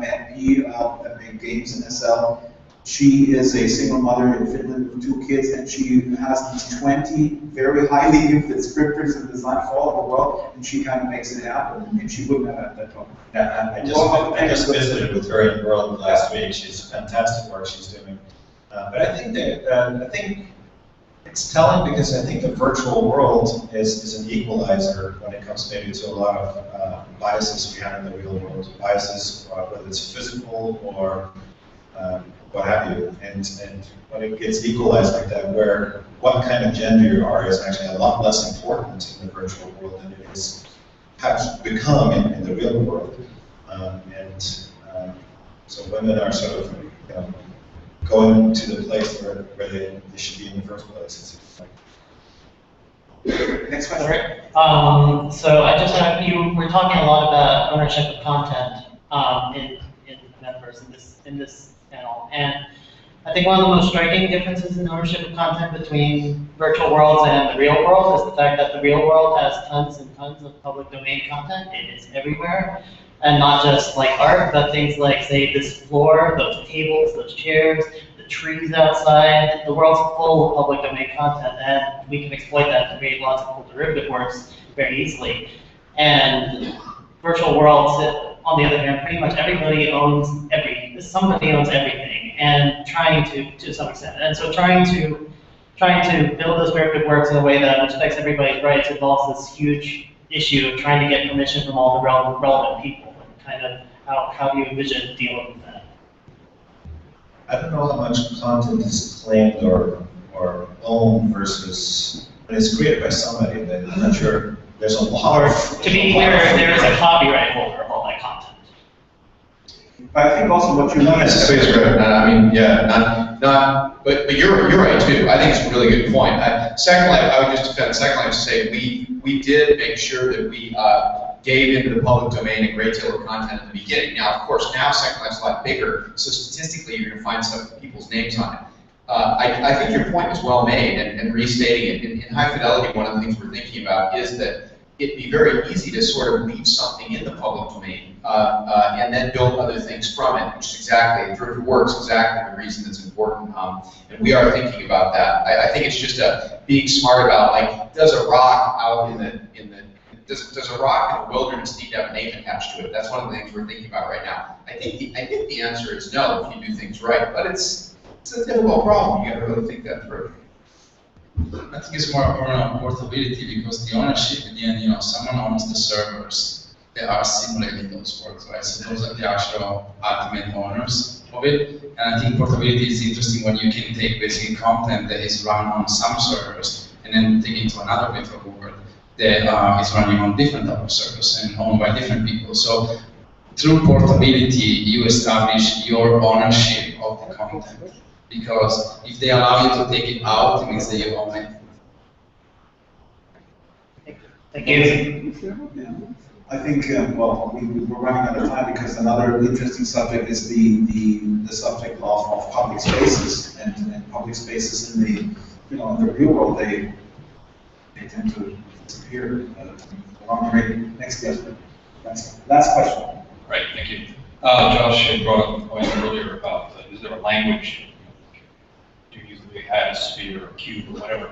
Matt P. that made games in SL. She is a single mother in Finland with 2 kids, and she has these 20 very highly gifted scripters and designers all over the world, and she kind of makes it happen, and she wouldn't have had that talk. Yeah, I just visited with her in World last week. She's fantastic work she's doing. But I think it's telling because I think the virtual world is an equalizer when it comes maybe to a lot of biases we have in the real world. Biases, whether it's physical or what have you. And when it gets equalized like that, where what kind of gender you are is actually a lot less important in the virtual world than it is has become in the real world. So women are sort of going to the place where they should be in the first place. Next question. So I just have, you were talking a lot about ownership of content in the Metaverse in this panel, and I think one of the most striking differences in ownership of content between virtual worlds and the real world is the fact that the real world has tons and tons of public domain content. It is everywhere, and not just like art, but things like, say, this floor, those tables, those chairs, the trees outside. The world's full of public domain content, and we can exploit that to create lots of cool derivative works very easily. And virtual worlds, on the other hand, pretty much everybody owns somebody owns everything, and trying to some extent. And so trying to build those derivative works in a way that respects everybody's rights involves this huge issue of trying to get permission from all the relevant people, and kind of how do you envision dealing with that? I don't know how much content is claimed or owned versus when it's created by somebody. Then I'm not sure. There's a lot of. To be clear, there is a copyright holder of all that content. But I think also what you Not mean is. necessarily, I mean, yeah, but you're right too. I think it's a really good point. Second Life, I would just defend Second Life to say we did make sure that we gave into the public domain a great deal of content at the beginning. Now, of course, now Second Life's a lot bigger, so statistically you're going to find stuff with people's names on it. I think your point is well made, and restating it, in high fidelity, one of the things we're thinking about is that it'd be very easy to sort of leave something in the public domain and then build other things from it, which is exactly, it works exactly the reason it's important. And we are thinking about that. I think it's just being smart about, like, does a rock out does a rock in the wilderness need to have a name attached to it? That's one of the things we're thinking about right now. I think the answer is no if you do things right, but it's a difficult problem. You got to really think that through. I think it's more around portability, because the ownership, in the end, someone owns the servers. They are simulating those works, right? So those are the actual ultimate owners of it. And I think portability is interesting when you can take basically content that is run on some servers and then take it to another virtual world that is running on different type of servers and owned by different people. So through portability, you establish your ownership of the content. Because if they allow you to take it out, it means that you own it. Thank you. Yeah. I think, well, we're running out of time because another interesting subject is the subject of public spaces, and public spaces in the in the real world they tend to disappear along the way. Next question. Last question. Right. Thank you. Josh had brought up a point earlier about is there a language? Do you use the big hat, sphere, or cube, or whatever?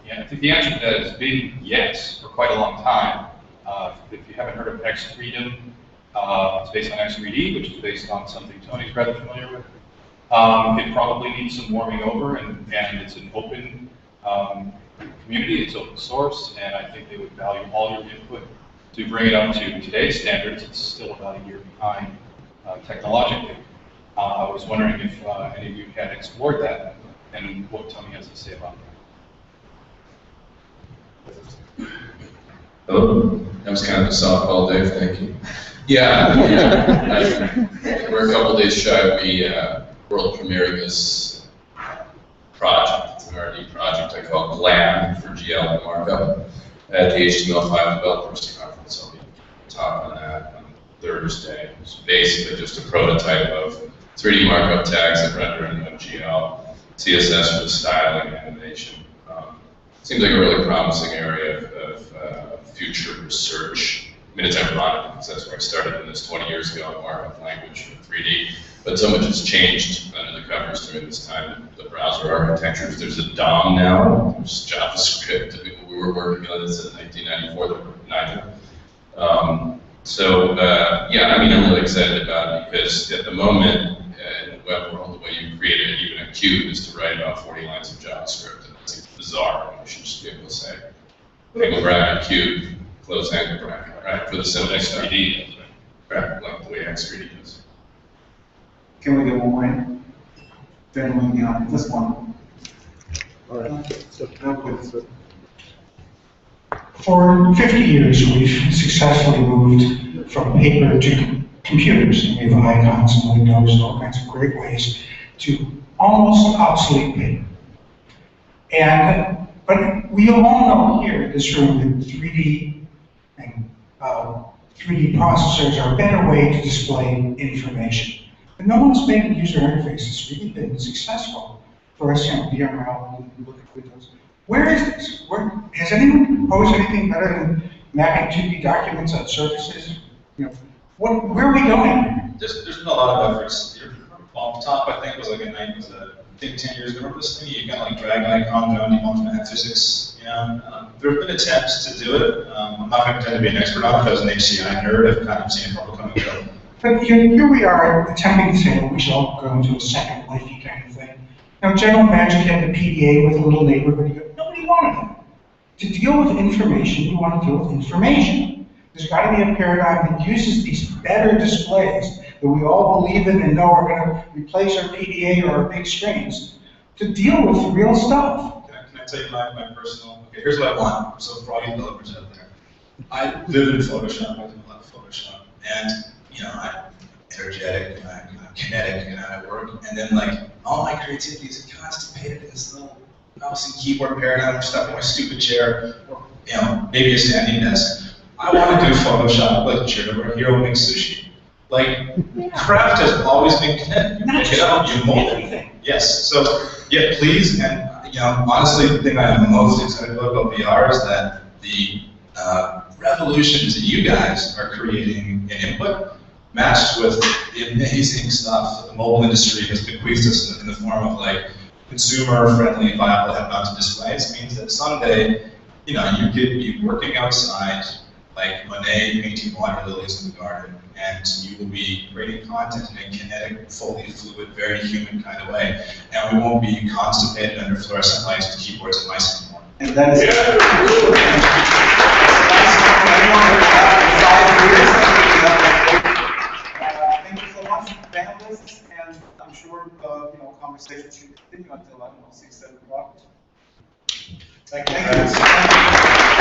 Yeah, I think the answer to that has been yes for quite a long time. If you haven't heard of X3D, it's based on X3D, which is based on something Tony's rather familiar with. It probably needs some warming over, and it's an open community, it's open source, and I think they would value all your input to bring it up to today's standards. It's still about a year behind technologically. I was wondering if any of you had explored that and what Tony has to say about that. Hello, that was kind of a softball, Dave, thank you. Yeah. We're a couple days shy of the world premiering this project. It's an R&D project I call GLAM for GL markup at the HTML5 Developers Conference. I'll be talking on that on Thursday. It's basically just a prototype of 3D markup tags that render in GL, CSS for the styling and animation. Seems like a really promising area of future research. I mean, it's ironic because that's where I started in this 20 years ago in markup language for 3D. But so much has changed under the covers during this time. The browser architectures, there's a DOM now, there's JavaScript. We were working on this in 1994, there were neither. Yeah, I mean, I'm really excited about it because at the moment, in the web world, the way you create it, even a cube, is to write about 40 lines of JavaScript. And it's bizarre. You should just be able to say, angle bracket, cube, close angle bracket, right? For the simple stuff. Right, like the way X3D is. Can we get one more in? gentleman behind this one. All right. So, For 50 years, we've successfully moved from paper to computers, and we have icons and windows and all kinds of great ways to almost obsolete paper. But we all know here in this room that 3D and 3D processors are a better way to display information. But no one's made a user interface that's really been successful for us, VRML and look at Windows. Where is this? Has anyone proposed anything better than mapping 2D documents on surfaces? Where are we going here? There's been a lot of efforts. Well, top I think was like I think 10 years ago. Remember this thing? You kind of like drag icons around, you want to add physics. There have been attempts to do it. I'm not going to pretend to be an expert on it because as an HCI nerd, I've kind of seen a couple come and go. But here we are attempting to say, well, we should all go into a second lifey kind of thing. General Magic had the PDA with a little neighborhood. Nobody wanted that. To deal with information, you want to deal with information. There's got to be a paradigm that uses these better displays that we all believe in and know are going to replace our PDA or our big screens to deal with real stuff. Can I tell you my personal, okay, here's what I want. So for all you developers out there, I live in Photoshop, I do a lot of Photoshop, and I'm energetic, and I'm kinetic, and I work, and then like, all my creativity is constipated in this little mouse and keyboard paradigm, stuck in my stupid chair, or maybe a standing desk. I want to do Photoshop like a chair where a hero makes sushi. Like, craft has always been kinetic. You pick it up, you mold it. Yes, so, yeah, please, and, honestly, the thing I'm most excited about VR is that the revolutions that you guys are creating in input matched with the amazing stuff that the mobile industry has bequeathed us in the form of like consumer-friendly, viable head-mounted displays means that someday, you could be working outside like Monet painting water lilies in the garden, and you will be creating content in a kinetic, fully fluid, very human kind of way, and we won't be constipated under fluorescent lights with keyboards and mice anymore. And that is thank you so much, panelists, and I'm sure conversations should continue until 6, 7 o'clock. Thank you.